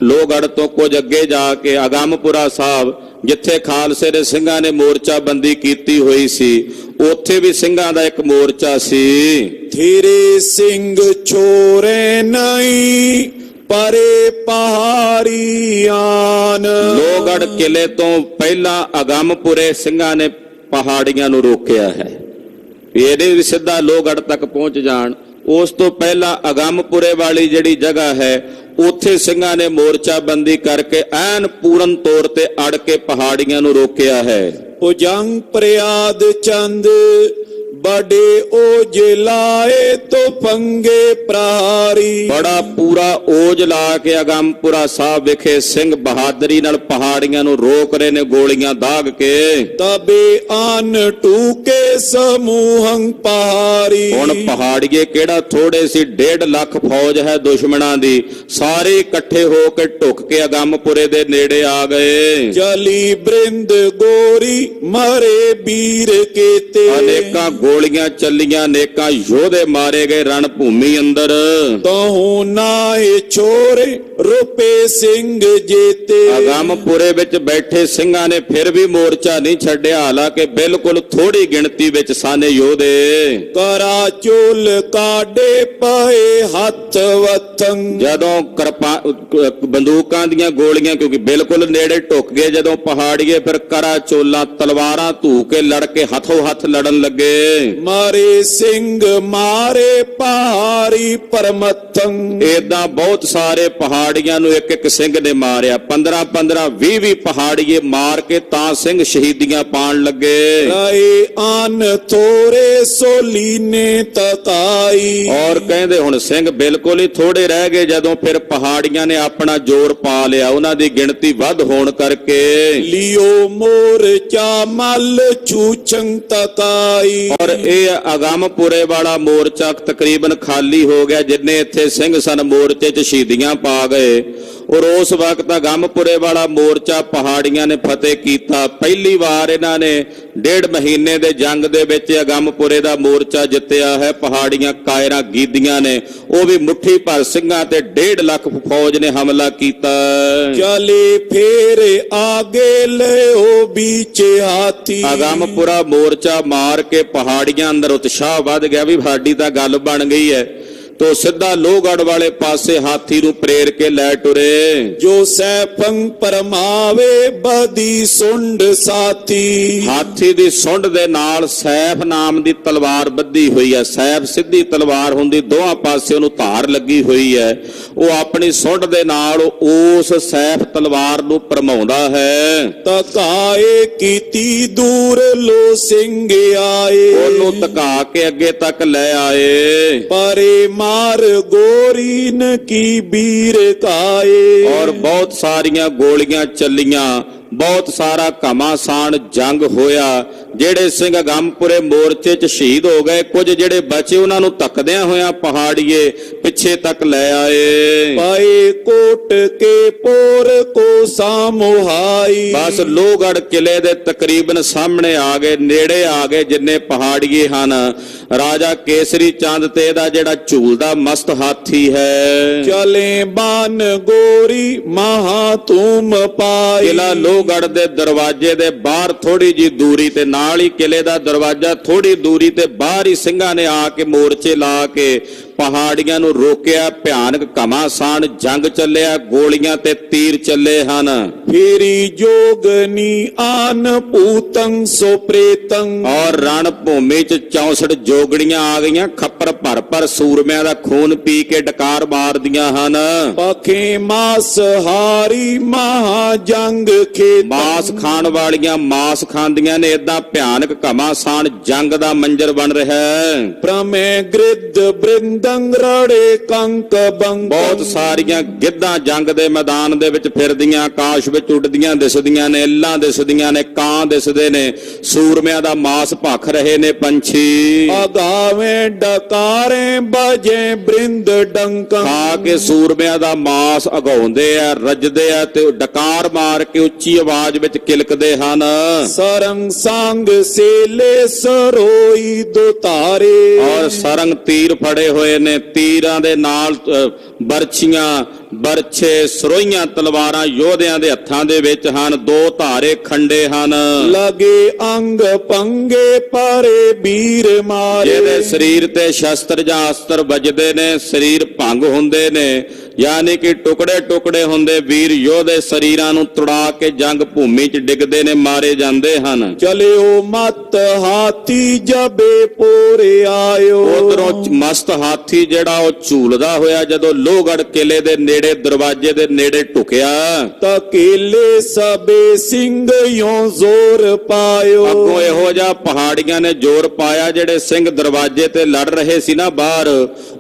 ਲੋਹਗੜ੍ਹ ਤੋਂ ਕੁਝ ਅੱਗੇ ਜਾ ਕੇ ਅਗੰਮਪੁਰਾ ਸਾਹਿਬ, ਜਿੱਥੇ ਖਾਲਸੇ ਦੇ ਸਿੰਘਾਂ ਨੇ ਮੋਰਚਾਬੰਦੀ ਕੀਤੀ ਹੋਈ ਸੀ, ਉੱਥੇ ਵੀ ਸਿੰਘਾਂ ਦਾ ਇੱਕ ਮੋਰਚਾ ਸੀ। ਥੀਰੇ ਸਿੰਘ ਛੋਰੇ ਨਹੀਂ ਪਰੇ ਪਹਾੜੀ ਆਨ। ਲੋਹਗੜ੍ਹ ਕਿਲੇ ਤੋਂ ਪਹਿਲਾਂ ਅਗੰਮਪੁਰੇ ਸਿੰਘਾਂ ਨੇ ਪਹਾੜੀਆਂ ਨੂੰ ਰੋਕਿਆ ਹੈ, ਇਹਦੇ ਵੀ ਸਿੱਧਾ ਲੋਹਗੜ੍ਹ ਤੱਕ ਪਹੁੰਚ ਜਾਣ। ਉਸ ਤੋਂ ਪਹਿਲਾਂ ਅਗੰਮਪੁਰੇ ਵਾਲੀ ਜਿਹੜੀ ਜਗ੍ਹਾ ਹੈ, ਉੱਥੇ ਸਿੰਘਾਂ ਨੇ ਮੋਰਚਾਬੰਦੀ ਕਰਕੇ ਐਨ ਪੂਰਨ ਤੌਰ ਤੇ ਅੜ ਕੇ ਪਹਾੜੀਆਂ ਨੂੰ ਰੋਕਿਆ ਹੈ। ਭੁਜੰਗ ਪ੍ਰਿਆਦ ਚੰਦ ਬੜੇ ਓਜ ਲਾਏ, ਤੋ ਪੰਗੇ ਪ੍ਰਹਾਰੀ। ਬੜਾ ਪੂਰਾ ਓਜ ਲਾ ਕੇ ਅਗੰਮਪੁਰਾ ਸਾਹਿਬ ਵਿਖੇ ਸਿੰਘ ਬਹਾਦਰੀ ਨਾਲ ਪਹਾੜੀਆਂ ਨੂੰ ਰੋਕ ਰਹੇ ਨੇ, ਗੋਲੀਆਂ ਦਾਗ ਕੇ। ਤਬੇ ਆਨ ਟੂਕੇ ਸਮੂਹੰ ਪਹਾਰੀ। ਹੁਣ ਪਹਾੜੀਏ ਕਿਹੜਾ ਥੋੜੇ ਸੀ, 1.5 ਲੱਖ ਫੌਜ ਹੈ ਦੁਸ਼ਮਣਾਂ ਦੀ, ਸਾਰੇ ਇਕੱਠੇ ਹੋ ਕੇ ਢੁੱਕ ਕੇ ਅਗੰਮਪੁਰੇ ਦੇ ਨੇੜੇ ਆ ਗਏ। ਚਲੀ ਬ੍ਰਿੰਦ ਗੋਰੀ ਮਰੇ ਵੀਰ ਕੇਤੇ, ਅਨੇਕਾਂ ਗੋਲੀਆਂ ਚੱਲੀਆਂ, ਅਨੇਕਾਂ ਯੋਧੇ ਮਾਰੇ ਗਏ ਰਣ ਭੂਮੀ ਅੰਦਰ। ਤਹੂ ਨਾਏ ਛੋਰੇ ਰੁਪੇ ਸਿੰਘ ਜੇਤੇ। ਅਗੰਮਪੁਰੇ ਵਿੱਚ ਬੈਠੇ ਸਿੰਘਾਂ ਨੇ ਫਿਰ ਵੀ ਮੋਰਚਾ ਨਹੀਂ ਛੱਡਿਆ, ਹਾਲਾਂਕਿ ਬਿਲਕੁਲ ਥੋੜੀ ਗਿਣਤੀ ਵਿੱਚ ਸਨ ਯੋਧੇ। ਕਰਾ ਚੋਲ ਕਾਡੇ ਪਏ ਹੱਥ ਵਥੰ। ਜਦੋਂ ਬੰਦੂਕਾਂ ਦੀਆਂ ਗੋਲੀਆਂ, ਕਿਉਂਕਿ ਬਿਲਕੁਲ ਨੇੜੇ ਢੁੱਕ ਗਏ ਜਦੋਂ ਪਹਾੜੀਏ, ਫਿਰ ਕਰਾ ਚੋਲਾਂ ਤਲਵਾਰਾਂ ਧੂ ਕੇ ਲੜ ਕੇ ਹੱਥੋਂ ਹੱਥ ਲੜਨ ਲੱਗੇ। ਮਾਰੇ ਸਿੰਘ ਮਾਰੇ ਪਹਾੜੀ ਪਰਮਥੰ। ਏਦਾਂ ਬਹੁਤ ਸਾਰੇ ਪਹਾੜੀਆਂ ਨੂੰ ਇੱਕ ਇੱਕ ਸਿੰਘ ਨੇ ਮਾਰਿਆ, 15-15 20-20 ਪਹਾੜੀਏ ਮਾਰ ਕੇ ਤਾਂ ਸਿੰਘ ਸ਼ਹੀਦੀਆਂ ਪਾਣ ਲੱਗੇ। ਰਾਏ ਆਨ ਥੋੜੇ ਸੋਲੀ ਨੇ ਤਕਾਈ। ਔਰ ਕਹਿੰਦੇ ਹੁਣ ਸਿੰਘ ਬਿਲਕੁਲ ਹੀ ਥੋੜੇ ਰਹਿ ਗਏ, ਜਦੋਂ ਫਿਰ ਪਹਾੜੀਆਂ ਨੇ ਆਪਣਾ ਜ਼ੋਰ ਪਾ ਲਿਆ, ਉਹਨਾਂ ਦੀ ਗਿਣਤੀ ਵੱਧ ਹੋਣ ਕਰਕੇ। ਲਿਓ ਮੋਰਚਾ ਮਲ ਛੂਛੰ ਤਕਾਈ। ਔਰ ਇਹ ਅਗੰਮਪੁਰੇ ਵਾਲਾ ਮੋਰਚਾ ਤਕਰੀਬਨ ਖਾਲੀ ਹੋ ਗਿਆ, ਜਿੰਨੇ ਇੱਥੇ ਸਿੰਘ ਸਨ ਮੋਰਚੇ 'ਚ ਸ਼ਹੀਦੀਆਂ ਪਾ ਗਏ। ਔਰ ਉਸ ਵਕਤ ਅਗੰਮਪੁਰੇ ਵਾਲਾ ਮੋਰਚਾ ਪਹਾੜੀਆਂ ਨੇ ਫਤਿਹ ਕੀਤਾ। ਪਹਿਲੀ ਵਾਰ ਇਹਨਾਂ ਨੇ 1.5 ਮਹੀਨੇ ਦੇ ਜੰਗ ਦੇ ਵਿੱਚ ਅਗੰਮਪੁਰੇ ਦਾ ਮੋਰਚਾ ਜਿੱਤਿਆ ਹੈ। ਪਹਾੜੀਆਂ ਕਾਇਰਾਂ ਗੀਦੀਆਂ ਨੇ, ਉਹ ਵੀ ਮੁੱਠੀ ਭਰ ਸਿੰਘਾਂ ਤੇ 1.5 ਲੱਖ ਫੌਜ ਨੇ ਹਮਲਾ ਕੀਤਾ। ਚਲੇ ਫੇਰ ਆਗੇ ਲਿਓ ਵਿੱਚ ਹਾਥੀ। ਅਗੰਮਪੁਰਾ ਮੋਰਚਾ ਮਾਰ ਕੇ ਪਹਾੜੀਆਂ ਅੰਦਰ ਉਤਸ਼ਾਹ ਵੱਧ ਗਿਆ ਵੀ ਸਾਡੀ ਤਾਂ ਗੱਲ ਬਣ ਗਈ ਹੈ, ਤੋ ਸਿੱਧਾ ਲੋਹਗੜ੍ਹ ਵਾਲੇ ਪਾਸੇ ਹਾਥੀ ਨੂੰ ਪ੍ਰੇਰ ਕੇ ਲੈ ਟੁਰੇ। ਜੋ ਸੈਫੰ ਪਰਮਾਵੇ ਬਦੀ ਸੁੰਡ ਸਾਥੀ। ਹਾਥੀ ਦੀ ਸੁੰਡ ਦੇ ਨਾਲ ਸੈਫ ਨਾਮ ਦੀ ਤਲਵਾਰ ਬੱਧੀ ਹੋਈ ਹੈ। ਸੈਫ ਸਿੱਧੀ ਤਲਵਾਰ ਹੁੰਦੀ, ਦੋਹਾਂ ਪਾਸੇ ਉਹਨੂੰ ਧਾਰ ਲੱਗੀ ਹੋਈ ਹੈ। ਉਹ ਆਪਣੀ ਸੁੰਡ ਦੇ ਨਾਲ ਉਸ ਸੈਫ ਤਲਵਾਰ ਨੂੰ ਭਰਮਾਉਂਦਾ ਹੈ। ਤਕਾਏ ਕੀਤੀ ਦੂਰ ਲੋ ਸਿੰਘ ਆਏ। ਉਹਨੂੰ ਧਕਾ ਕੇ ਅੱਗੇ ਤੱਕ ਲੈ ਆਏ। ਪਰੇ ਮਾਰ ਗੋਰੀਨ ਕੀ ਬੀਰ ਕਾਏ। ਔਰ ਬਹੁਤ ਸਾਰੀਆਂ ਗੋਲੀਆਂ ਚੱਲੀਆਂ, ਬਹੁਤ ਸਾਰਾ ਘਮਾਸਾਨ ਜੰਗ ਹੋਇਆ। ਜਿਹੜੇ ਸਿੰਘ ਅਗੰਮਪੁਰੇ ਮੋਰਚੇ 'ਚ ਸ਼ਹੀਦ ਹੋ ਗਏ, ਕੁਝ ਜਿਹੜੇ ਬਚੇ ਉਹਨਾਂ ਨੂੰ ਧੱਕਦਿਆਂ ਹੋਇਆਂ ਪਹਾੜੀਏ ਪਿੱਛੇ ਤੱਕ ਲੈ ਆਏ। ਪਾਏ ਕੋਟ ਕੇ ਪੋਰ ਕੋ ਸਾਮੋਹਾਈ। ਬਸ ਲੋਹਗੜ੍ਹ ਕਿਲੇ ਦੇ ਤਕਰੀਬਨ ਸਾਹਮਣੇ ਆ ਗਏ, ਨੇੜੇ ਆ ਗਏ ਜਿੰਨੇ ਪਹਾੜੀਏ ਹਨ। ਰਾਜਾ ਕੇਸਰੀ ਚੰਦ ਤੇ ਇਹਦਾ ਜਿਹੜਾ ਝੂਲਦਾ ਮਸਤ ਹਾਥੀ ਹੈ। ਚਲੇ ਬਾਨ ਗੋਰੀ ਮਹਾ ਤੂਮ ਪਾਈ। ਕਿਲਾ ਲੋਹਗੜ੍ਹ ਦੇ ਦਰਵਾਜ਼ੇ ਦੇ ਬਾਹਰ ਥੋੜੀ ਜੀ ਦੂਰੀ ਤੇ, ਨਾਲ ਹੀ ਕਿਲੇ ਦਾ ਦਰਵਾਜ਼ਾ ਥੋੜੀ ਦੂਰੀ ਤੇ ਬਾਹਰ ਹੀ ਸਿੰਘਾਂ ਨੇ ਆ ਕੇ ਮੋਰਚੇ ਲਾ ਕੇ ਪਹਾੜੀਆਂ ਨੂੰ ਰੋਕਿਆ। ਭਿਆਨਕ ਘਮਾਸਾਨ ਜੰਗ ਚੱਲਿਆ, ਗੋਲੀਆਂ ਤੇ ਤੀਰ ਚੱਲੇ ਹਨ। फेरी जोगनी आन पूतं सो प्रेतं। ਔਰ ਰਣ ਭੂਮੀ ਚ 64 ਜੋਗੜੀਆਂ ਆ ਗਈਆਂ, ਖੱਪਰ ਭਰ ਭਰ ਸੂਰਮਿਆਂ ਦਾ ਖੂਨ ਪੀ ਕੇ ਡਕਾਰ ਮਾਰਦੀਆਂ ਹਨ। पखे मास हारी महाजंग खेत। ਮਾਸ ਖਾਣ ਵਾਲੀਆਂ ਮਾਸ ਖਾਂਦੀਆਂ ਨੇ, ਏਦਾਂ ਭਿਆਨਕ ਘਮਾਸਾਨ ਜੰਗ ਦਾ ਮੰਜ਼ਰ ਬਣ ਰਿਹਾ ਹੈ। प्रमे गृद्ध बृंदंग रड़े कंक बंक। ਬਹੁਤ ਸਾਰੀਆਂ ਗਿੱਧਾਂ ਜੰਗ ਦੇ ਮੈਦਾਨ ਦੇ ਵਿੱਚ ਫਿਰਦੀਆਂ, ਆਕਾਸ਼ ਵਿੱਚ ਉੱਡਦੀਆਂ ਦਿਸਦੀਆਂ ਨੇ, ਇੱਲਾਂ ਦਿਸਦੀਆਂ ਨੇ, ਕਾਂ ਦਿਸਦੇ ਨੇ, ਸੂਰਮਿਆਂ ਦਾ ਮਾਸ ਭਖ ਰਹੇ ਨੇ ਪੰਛੀ। अगावे डकारे बजे बृंद डंकं। ਖਾ ਕੇ ਸੂਰਮਿਆਂ ਦਾ ਮਾਸ ਅਗਾਉਂਦੇ ਆ, ਰੱਜਦੇ ਆ ਤੇ ਡਕਾਰ ਮਾਰ ਕੇ ਉੱਚੀ ਆਵਾਜ਼ ਵਿੱਚ ਕਿਲਕਦੇ ਹਨ। सरंग सांग सेले सरोई दो तारे। ਔਰ ਸਰੰਗ ਤੀਰ ਫੜੇ ਹੋਏ ਨੇ, ਤੀਰਾਂ ਦੇ ਨਾਲ ਬਰਛੀਆਂ, ਬਰਛੇ, ਸਰੋਈਆਂ, ਤਲਵਾਰਾਂ ਯੋਧਿਆਂ ਦੇ ਹੱਥਾਂ ਦੇ ਵਿੱਚ ਹਨ, ਦੋ ਧਾਰੇ ਖੰਡੇ ਹਨ। लगे अंग पंगे परे वीर मारे। ਜਿਹਦੇ ਸਰੀਰ ਤੇ ਸ਼ਸਤਰ ਜਾਂ ਅਸਤਰ ਵੱਜਦੇ ਨੇ, ਸਰੀਰ ਭੰਗ ਹੁੰਦੇ ਨੇ, ਯਾਨੀ ਕਿ ਟੁਕੜੇ ਟੁਕੜੇ ਹੁੰਦੇ, ਵੀਰ ਯੋਧੇ ਸਰੀਰਾਂ ਨੂੰ ਤੁੜਾ ਕੇ ਜੰਗ ਭੂਮੀ 'ਚ ਡਿੱਗਦੇ ਨੇ, ਮਾਰੇ ਜਾਂਦੇ ਹਨ। चलियो मत हाथी जबे पोरे आयो। ਉਧਰੋਂ ਮਸਤ ਹਾਥੀ ਜਿਹੜਾ ਉਹ ਝੂਲਦਾ ਹੋਇਆ ਜਦੋਂ ਲੋਹਗੜ੍ਹ ਕਿਲੇ ਦੇ ਨੇੜੇ, ਦਰਵਾਜ਼ੇ ਦੇ ਨੇੜੇ ਢੁਕਿਆ, तकेले सबे सिंह यों जोर पायो। ਅੱਗੋਂ ਇਹੋ ਜਿਹਾ ਪਹਾੜੀਆਂ ਨੇ ਜ਼ੋਰ ਪਾਇਆ, ਜਿਹੜੇ ਸਿੰਘ ਦਰਵਾਜ਼ੇ ਤੇ ਲੜ ਰਹੇ ਸੀ ਨਾ ਬਾਹਰ,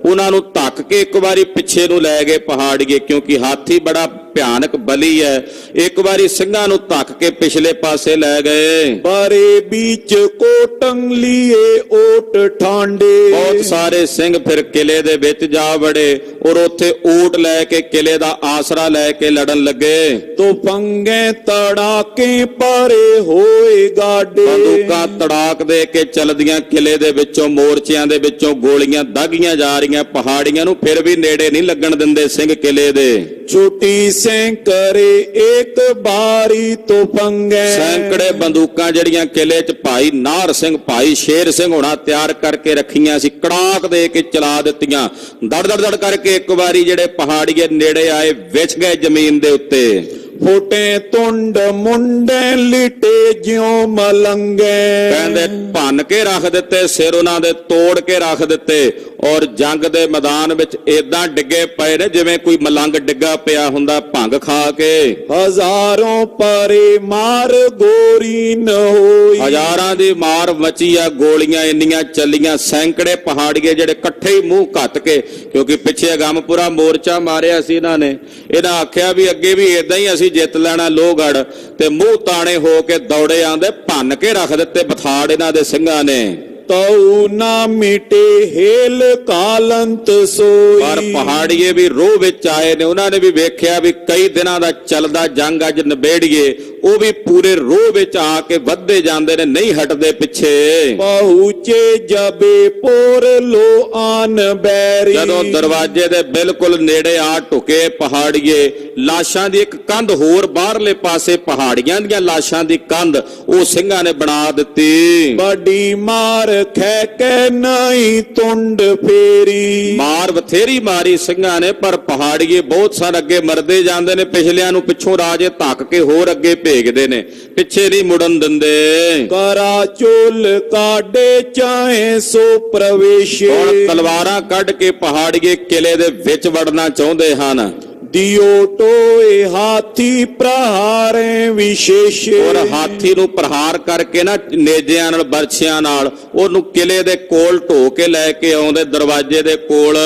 ਉਹਨਾਂ ਨੂੰ ਧੱਕ ਕੇ ਇੱਕ ਵਾਰੀ ਪਿੱਛੇ ਨੂੰ ਲੈ ਗਏ ਪਹਾੜੀਏ, ਕਿਉਂਕਿ ਹਾਥੀ ਬੜਾ ਭਿਆਨਕ ਬਲੀ ਹੈ। ਇੱਕ ਵਾਰੀ ਸਿੰਘਾਂ ਨੂੰ ਧੱਕ ਕੇ ਪਿਛਲੇ ਪਾਸੇ ਲੈ ਗਏ। बारे बीच कोटंग लिए ओट ठांडे। ਬਹੁਤ ਸਾਰੇ ਸਿੰਘ ਫਿਰ ਕਿਲੇ ਦੇ ਵਿੱਚ ਜਾ ਵੜੇ ਔਰ ਉੱਥੇ ਊਟ ਲੈ ਕੇ ਕਿਲੇ ਦਾ ਆਸਰਾ ਲੈ ਕੇ ਲੜਨ ਲੱਗੇ। तो पंगे तड़ाके परे होए गाडे। ਬੰਦੂਕਾਂ ਤੜਾਕ ਦੇ ਕੇ ਚਲਦੀਆਂ ਕਿਲੇ ਦੇ ਵਿੱਚੋਂ, ਮੋਰਚਿਆਂ ਦੇ ਵਿੱਚੋਂ ਗੋਲੀਆਂ ਦਾਗੀਆਂ ਜਾ ਰਹੀਆਂ ਪਹਾੜੀਆਂ ਨੂੰ, ਫਿਰ ਵੀ ਨੇੜੇ ਨਹੀਂ ਲੱਗਣ ਦਿੰਦੇ ਸਿੰਘ ਕਿਲੇ ਦੇ। ਛੋਟੀ ਸੈਂਕੜੇ ਇੱਕ ਬਾਰੀ ਤੋਂ ਪੰਗੇ। ਸੈਂਕੜੇ ਬੰਦੂਕਾਂ ਜਿਹੜੀਆਂ ਕਿਲੇ 'ਚ ਭਾਈ ਨਾਹਰ ਸਿੰਘ, ਭਾਈ ਸ਼ੇਰ ਸਿੰਘ ਹੋਣਾ ਤਿਆਰ ਕਰਕੇ ਰੱਖੀਆਂ ਸੀ, ਕੜਾਕ ਦੇ ਕੇ ਚਲਾ ਦਿੱਤੀਆਂ। ਦੜ ਦੜ ਦੜ ਕਰਕੇ ਇੱਕ ਵਾਰੀ ਜਿਹੜੇ ਪਹਾੜੀਏ ਨੇੜੇ ਆਏ, ਵਿਛ ਗਏ ਜ਼ਮੀਨ ਦੇ ਉੱਤੇ। ਫੋਟੇ ਤੁੰਡ ਮੁੰਡੇ ਲਿਟੇ ਜਿਉਂ ਮਲੰਗੇ। ਕਹਿੰਦੇ ਭੰਨ ਕੇ ਰੱਖ ਦਿੱਤੇ, ਸਿਰ ਉਹਨਾਂ ਦੇ ਤੋੜ ਕੇ ਰੱਖ ਦਿੱਤੇ, ਔਰ ਜੰਗ ਦੇ ਮੈਦਾਨ ਵਿੱਚ ਏਦਾਂ ਡਿੱਗੇ ਪਏ ਨੇ ਜਿਵੇਂ ਕੋਈ ਮਲੰਗ ਡਿੱਗਾ ਪਿਆ ਹੁੰਦਾ ਭੰਗ ਖਾ ਕੇ। ਹਜ਼ਾਰਾਂ ਪਰੇ ਮਾਰ ਗੋਰੀ ਨ ਹੋਈ। ਹਜ਼ਾਰਾਂ ਦੀ ਮਾਰ ਮਚੀ ਆ, ਗੋਲੀਆਂ ਇੰਨੀਆਂ ਚੱਲੀਆਂ, ਸੈਂਕੜੇ ਪਹਾੜੀਏ ਜਿਹੜੇ ਇਕੱਠੇ ਹੀ ਮੂੰਹ ਘੱਟ ਕੇ, ਕਿਉਂਕਿ ਪਿੱਛੇ ਗਮਪੁਰਾ ਮੋਰਚਾ ਮਾਰਿਆ ਸੀ ਇਹਨਾਂ ਨੇ, ਇਹਨਾਂ ਆਖਿਆ ਵੀ ਅੱਗੇ ਵੀ ਏਦਾਂ ਹੀ ਅਸੀਂ ਜਿੱਤ ਲੈਣਾ ਲੋਹਗੜ੍ਹ, ਤੇ ਮੂੰਹ ਤਾਣੇ ਹੋ ਕੇ ਦੌੜੇ ਆਂਦੇ, ਭੰਨ ਕੇ ਰੱਖ ਦਿੱਤੇ ਬਥਾੜ ਇਹਨਾਂ ਦੇ ਸਿੰਘਾਂ ਨੇ। ਤਉ ਨਾ ਮਿਟੇ ਹੇਲ ਕਾਲੰਤ ਸੋਈ। ਪਰ ਪਹਾੜੀਏ ਵੀ ਰੋਹ ਵਿੱਚ ਆਏ ਨੇ, ਉਹਨਾਂ ਨੇ ਵੀ ਵੇਖਿਆ ਵੀ ਕਈ ਦਿਨਾਂ ਦਾ ਚੱਲਦਾ ਜੰਗ ਅੱਜ ਨਿਬੇੜੀਏ, ਉਹ ਵੀ ਪੂਰੇ ਰੋਹ ਵਿੱਚ ਆ ਕੇ ਵੱਧਦੇ ਜਾਂਦੇ ਨੇ, ਨਹੀਂ ਹਟਦੇ ਪਿੱਛੇ। ਪਹੁੰਚੇ ਜਬੇ ਪੋਰ ਲੋ ਆਨ ਬੈਰੀ। ਜਦੋਂ ਦਰਵਾਜ਼ੇ ਦੇ ਬਿਲਕੁਲ ਨੇੜੇ ਆ ਢੁਕੇ ਪਹਾੜੀਏ, ਲਾਸ਼ਾਂ ਦੀ ਇੱਕ ਕੰਧ ਹੋਰ ਬਾਹਰਲੇ ਪਾਸੇ, ਪਹਾੜੀਆਂ ਦੀਆਂ ਲਾਸ਼ਾਂ ਦੀ ਕੰਧ ਉਹ ਸਿੰਘਾਂ ਨੇ ਬਣਾ ਦਿੱਤੀ। ਬੜੀ ਮਾਰ ਖੈ ਕੇ ਨਹੀਂ ਤੁੰਡ ਫੇਰੀ। ਮਾਰ ਬਥੇਰੀ ਮਾਰੀ ਸਿੰਘਾਂ ਨੇ, ਪਰ ਪਹਾੜੀਏ ਬਹੁਤ ਸਾਰੇ ਅੱਗੇ ਮਰਦੇ ਜਾਂਦੇ ਨੇ, ਪਿਛਲਿਆਂ ਨੂੰ ਪਿੱਛੋਂ ਰਾਜੇ ਧੱਕ ਕੇ ਹੋਰ ਅੱਗੇ ਭੇਜਦੇ ਨੇ, ਪਿੱਛੇ ਨਹੀਂ ਮੁੜਨ ਦਿੰਦੇ। ਕਰਾ ਚੋਲ ਕਾਡੇ ਚਾਹੇ ਸੋ ਪ੍ਰਵੇਸ਼ੇ। ਹੁਣ ਤਲਵਾਰਾਂ ਕੱਢ ਕੇ ਪਹਾੜੀਏ ਕਿਲੇ ਦੇ ਵਿੱਚ ਵੜਨਾ ਚਾਹੁੰਦੇ ਹਨ। ਦਿਓ ਟੋਏ ਹਾਥੀ ਪ੍ਰਹਾਰੇ ਵਿਸ਼ੇਸ਼ੇ। ਔਰ ਹਾਥੀ ਨੂੰ ਪ੍ਰਹਾਰ ਕਰਕੇ ਨਾ ਨੇਜਿਆਂ ਨਾਲ, ਬਰਛਿਆਂ ਨਾਲ ਉਹਨੂੰ ਕਿਲੇ ਦੇ ਕੋਲ ਢੋ ਕੇ ਲੈ ਕੇ ਆਉਂਦੇ, ਦਰਵਾਜ਼ੇ ਦੇ ਕੋਲ।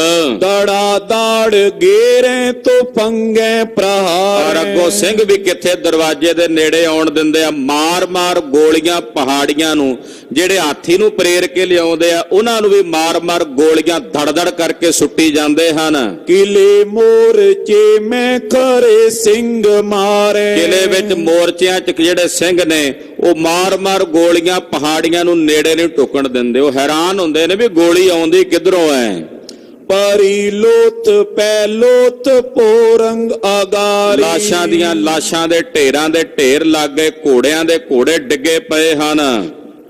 ਦੜਾ ਦਾੜ ਗੇਰੇ ਤੋਂ ਪੰਗੇ ਪ੍ਰਹਾਰ। ਔਰ ਅੱਗੋਂ ਸਿੰਘ ਵੀ ਕਿੱਥੇ ਦਰਵਾਜ਼ੇ ਦੇ ਨੇੜੇ ਆਉਣ ਦਿੰਦੇ ਆ, ਮਾਰ ਮਾਰ ਗੋਲੀਆਂ ਪਹਾੜੀਆਂ ਨੂੰ, ਜਿਹੜੇ ਹਾਥੀ ਨੂੰ ਪ੍ਰੇਰ ਕੇ ਲਿਆਉਂਦੇ ਆ ਉਹਨਾਂ ਨੂੰ ਵੀ ਮਾਰ ਮਾਰ ਗੋਲੀਆਂ ਧੜ ਧੜ ਕਰਕੇ ਸੁੱਟੀ ਜਾਂਦੇ ਹਨ। ਕਿਲੇ ਮੋਰਚੇ ਮੈਂ ਖਰੇ ਸਿੰਘ ਮਾਰੇ। ਕਿਲੇ ਵਿੱਚ ਮੋਰਚਿਆਂ 'ਚ ਜਿਹੜੇ ਸਿੰਘ ਨੇ ਉਹ ਮਾਰ ਮਾਰ ਗੋਲੀਆਂ ਪਹਾੜੀਆਂ ਨੂੰ ਨੇੜੇ ਨਹੀਂ ਟੁਕਣ ਦਿੰਦੇ। ਉਹ ਹੈਰਾਨ ਹੁੰਦੇ ਨੇ ਵੀ ਗੋਲੀ ਆਉਂਦੀ ਕਿੱਧਰੋਂ ਐ। ਪਰੀ ਲੋਤ ਪੈ ਲੋਤ ਪੋਰੰਗ ਆਗਾਰੀ। ਲਾਸ਼ਾਂ ਦੀਆਂ ਲਾਸ਼ਾਂ ਦੇ ਢੇਰਾਂ ਦੇ ਢੇਰ ਲੱਗ ਗਏ, ਘੋੜਿਆਂ ਦੇ ਘੋੜੇ ਡਿੱਗੇ ਪਏ ਹਨ।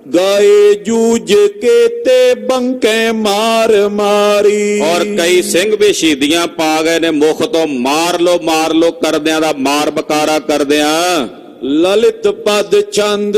ਗਏ ਜੂਝ ਕੇ ਤੇ ਬੰਕੇ ਮਾਰ ਮਾਰੀ। ਔਰ ਕਈ ਸਿੰਘ ਵੀ ਸ਼ਹੀਦੀਆਂ ਪਾ ਗਏ ਨੇ, ਮੁਖ ਤੋਂ ਮਾਰ ਲੋ ਕਰਦਿਆਂ ਦਾ ਮਾਰ ਬਕਾਰਾ ਕਰਦਿਆਂ। ਲਲਿਤ ਪਦ ਚੰਦ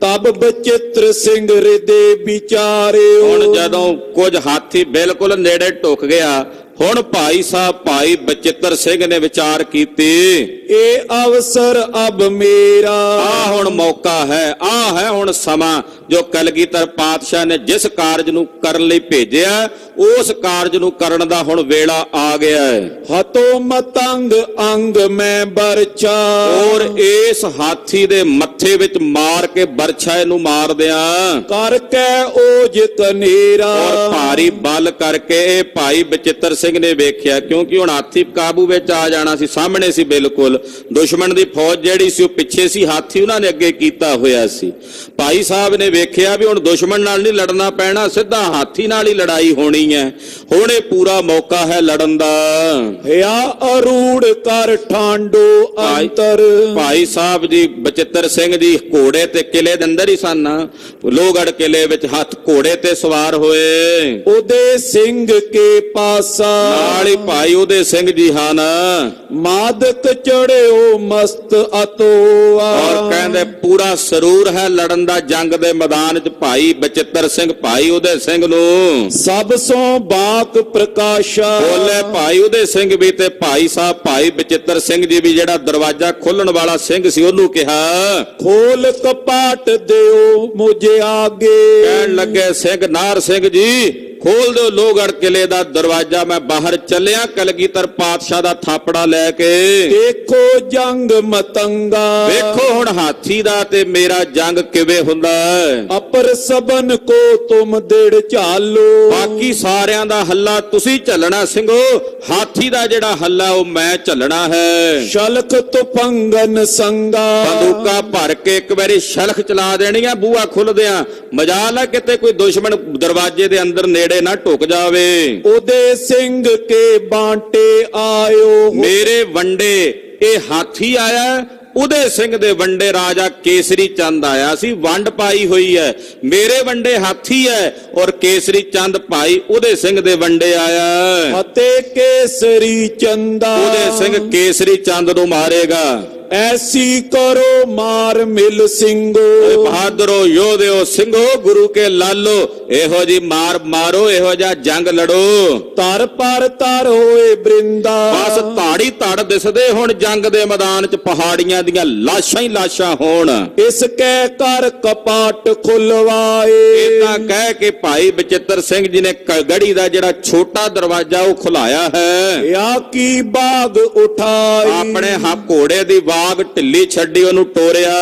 ਤਬ ਬਚਿੱਤਰ ਸਿੰਘ ਹਿਰਦੇ ਵਿਚਾਰਿਓ। ਹੁਣ ਜਦੋਂ ਕੁਝ ਹਾਥੀ ਬਿਲਕੁਲ ਨੇੜੇ ਟੁੱਕ ਗਿਆ, ਹੁਣ ਭਾਈ ਸਾਹਿਬ ਭਾਈ ਬਚਿੱਤਰ ਸਿੰਘ ਨੇ ਵਿਚਾਰ ਕੀਤੀ, ਇਹ ਅਵਸਰ ਅਬ ਮੇਰਾ। ਆ ਹੁਣ ਮੌਕਾ ਹੈ, ਆ ਹੈ ਹੁਣ ਸਮਾਂ ਜੋ ਕਲਗੀਧਰ ਪਾਤਸ਼ਾਹ ਨੇ ਜਿਸ ਕਾਰਜ ਨੂੰ ਕਰਨ ਲਈ ਭੇਜਿਆ, ਉਸ ਕਾਰਜ ਨੂੰ ਕਰਨ ਦਾ ਹੁਣ ਵੇਲਾ ਆ ਗਿਆ ਹੈ। ਹਤੋ ਮਤੰਗ ਅੰਗ ਮੈਂ ਬਰਛਾ। ਔਰ ਇਸ ਹਾਥੀ ਦੇ ਮੱਥੇ ਵਿੱਚ ਮਾਰ ਕੇ ਬਰਛਾ ਇਹਨੂੰ ਮਾਰ ਦਿਆਂ। ਕਰ ਕੈ ਓਜ ਕਨੇਰਾ। ਔਰ ਭਾਰੀ ਬਲ ਕਰਕੇ ਇਹ ਭਾਈ ਬਚਿੱਤਰ ਸਿੰਘ ਨੇ ਵੇਖਿਆ, ਕਿਉਂਕਿ ਹੁਣ ਹਾਥੀ ਕਾਬੂ ਵਿੱਚ ਆ ਜਾਣਾ ਸੀ, ਸਾਹਮਣੇ ਸੀ ਬਿਲਕੁਲ। ਦੁਸ਼ਮਣ ਦੀ ਫੌਜ ਜਿਹੜੀ ਸੀ ਉਹ ਪਿੱਛੇ ਸੀ, ਹਾਥੀ ਉਹਨਾਂ ਨੇ ਅੱਗੇ ਕੀਤਾ ਹੋਇਆ ਸੀ। ਭਾਈ ਸਾਹਿਬ ਨੇ ਵੇਖਿਆ ਵੀ ਹੁਣ ਦੁਸ਼ਮਣ ਨਾਲ ਨਹੀਂ ਲੜਨਾ ਪੈਣਾ, ਸਿੱਧਾ ਹਾਥੀ ਨਾਲ ਹੀ ਲੜਾਈ ਹੋਣੀ ਹੈ। ਹੁਣ ਇਹ ਪੂਰਾ ਮੌਕਾ ਹੈ ਲੜਨ ਦਾ। ਹਿਆ ਅਰੂੜ ਕਰ ਠਾਂਡੋ ਅੰਤਰ। ਭਾਈ ਸਾਹਿਬ ਜੀ ਬਚਿੱਤਰ ਸਿੰਘ ਜੀ ਘੋੜੇ ਤੇ ਕਿਲੇ ਦੇ ਅੰਦਰ ਹੀ ਸਨ, ਲੋਹਗੜ੍ਹ ਕਿਲੇ ਵਿੱਚ ਹੱਥ ਘੋੜੇ ਤੇ ਸਵਾਰ ਹੋਏ। ਉਹਦੇ ਸਿੰਘ ਕੇ ਪਾਸਾ। ਨਾਲ ਹੀ ਭਾਈ ਉਹਦੇ ਸਿੰਘ ਜੀ ਹਨ। ਮਾਦਕ ਚੜਿਓ ਮਸਤ ਅਤੋਆ। ਔਰ ਕਹਿੰਦੇ ਪੂਰਾ ਸਰੂਰ ਹੈ ਲੜਨ ਦਾ ਜੰਗ ਦੇ ਮੈਦਾਨ 'ਚ ਭਾਈ ਬਚਿੱਤਰ ਸਿੰਘ ਭਾਈ ਉਹਦੇ ਸਿੰਘ ਨੂੰ। ਸਭ ਸੋ ਬਾਕ ਪ੍ਰਕਾਸ਼ਾ। ਬੋਲੇ ਭਾਈ ਉਹਦੇ ਸਿੰਘ ਵੀ ਤੇ ਭਾਈ ਸਾਹਿਬ ਭਾਈ ਬਚਿੱਤਰ ਸਿੰਘ ਜੀ ਵੀ, ਜਿਹੜਾ ਦਰਵਾਜ਼ਾ ਖੋਲਣ ਵਾਲਾ ਸਿੰਘ ਸੀ, ਉਹਨੂੰ ਕਿਹਾ, ਖੋਲ ਕਪਾਟ ਦਿਓ ਮੁਝੇ ਆਗੇ। ਕਹਿਣ ਲੱਗੇ ਸਿੰਘ ਨਾਰ ਸਿੰਘ ਜੀ, ਖੋਲ ਦਿਓ ਲੋਹਗੜ੍ਹ ਕਿਲੇ ਦਾ ਦਰਵਾਜ਼ਾ, ਮੈਂ ਬਾਹਰ ਚੱਲਿਆ ਕਲਗੀਧਰ ਪਾਤਸ਼ਾਹ ਦਾ ਥਾਪੜਾ ਲੈ ਕੇ। ਦੇਖੋ ਜੰਗ ਮਤੰਗਾ। ਵੇਖੋ ਹੁਣ ਹਾਥੀ ਦਾ ਤੇ ਮੇਰਾ ਜੰਗ ਕਿਵੇਂ ਹੁੰਦਾ ਹੈ। ਅਪਰ ਸਬਨ ਕੋ ਤੁਮ ਦਿੜ ਝਾਲੋ। ਬਾਕੀ ਸਾਰਿਆਂ ਦਾ ਹੱਲਾ ਤੁਸੀਂ ਝੱਲਣਾ ਸਿੰਘੋ, ਹਾਥੀ ਦਾ ਜਿਹੜਾ ਹੱਲਾ ਉਹ ਮੈਂ ਝੱਲਣਾ ਹੈ। ਸ਼ਲਖ ਤੁਫੰਗਨ ਸੰਗਾ। ਬੰਦੂਕਾਂ ਭਰ ਕੇ ਇੱਕ ਵਾਰੀ ਸ਼ਲਖ ਚਲਾ ਦੇਣੀਆਂ ਬੂਹਾ ਖੁੱਲਦਿਆਂ। ਮਜਾਲ ਹੈ ਕਿਤੇ ਕੋਈ ਦੁਸ਼ਮਣ ਦਰਵਾਜ਼ੇ ਦੇ ਅੰਦਰ ਨੇੜੇ ਨਾ ਢੁਕ ਜਾਵੇ। ਉਹਦੇ ਸਿੰਘ ਕੇ ਬਾਂਟੇ ਆਇਓ। ਮੇਰੇ ਵੰਡੇ ਇਹ ਹਾਥੀ ਆਇਆ, ਉਹਦੇ ਸਿੰਘ ਦੇ ਵੰਡੇ ਰਾਜਾ ਕੇਸਰੀ ਚੰਦ ਆਇਆ ਸੀ, ਵੰਡ ਪਾਈ ਹੋਈ ਹੈ। ਮੇਰੇ ਵੰਡੇ ਹਾਥੀ ਹੈ ਔਰ ਕੇਸਰੀ ਚੰਦ ਭਾਈ ਉਹਦੇ ਸਿੰਘ ਦੇ ਵੰਡੇ ਆਇਆ। ਅਤੇ ਕੇਸਰੀ ਚੰਦਾ। ਉਹਦੇ ਸਿੰਘ ਕੇਸਰੀ ਚੰਦ ਨੂੰ ਮਾਰੇਗਾ। ਐਸੀ ਕਰੋ ਮਾਰ ਮਿਲ ਸਿੰਘੋ। ਬਹਾਦਰੋ ਯੋਧਿਓ ਸਿੰਘੋ, ਗੁਰੂ ਕੇ ਲਾਲੋ, ਇਹੋ ਜੀ ਮਾਰ ਮਾਰੋ, ਇਹੋ ਜਿਹਾ ਜੰਗ ਲੜੋ। ਤਰ ਪਰ ਤਰ ਹੋਏ ਬ੍ਰਿੰਦਾ। ਬਸ ਧਾੜੀ ਧੜ ਦਿਸਦੇ ਹੁਣ ਜੰਗ ਦੇ ਮੈਦਾਨ 'ਚ, ਪਹਾੜੀਆਂ ਦੀਆਂ ਲਾਸ਼ਾਂ ਹੀ ਲਾਸ਼ਾਂ ਹੋਣ। ਇਸ ਕਹਿ ਕਰ ਕਪਾਟ ਖੁਲਵਾਏ। ਇਦਾਂ ਕਹਿ ਕੇ ਭਾਈ ਬਚਿੱਤਰ ਸਿੰਘ ਜੀ ਨੇ ਗੜੀ ਦਾ ਜਿਹੜਾ ਛੋਟਾ ਦਰਵਾਜ਼ਾ ਉਹ ਖੁਲਾਇਆ ਹੈ। ਯਾ ਕੀ ਬਾਗ ਉਠਾਈ। ਆਪਣੇ ਘੋੜੇ ਦੀ ਬਾਗ ਢਿੱਲੀ ਛੱਡੀ, ਉਹਨੂੰ ਟੋਰਿਆ।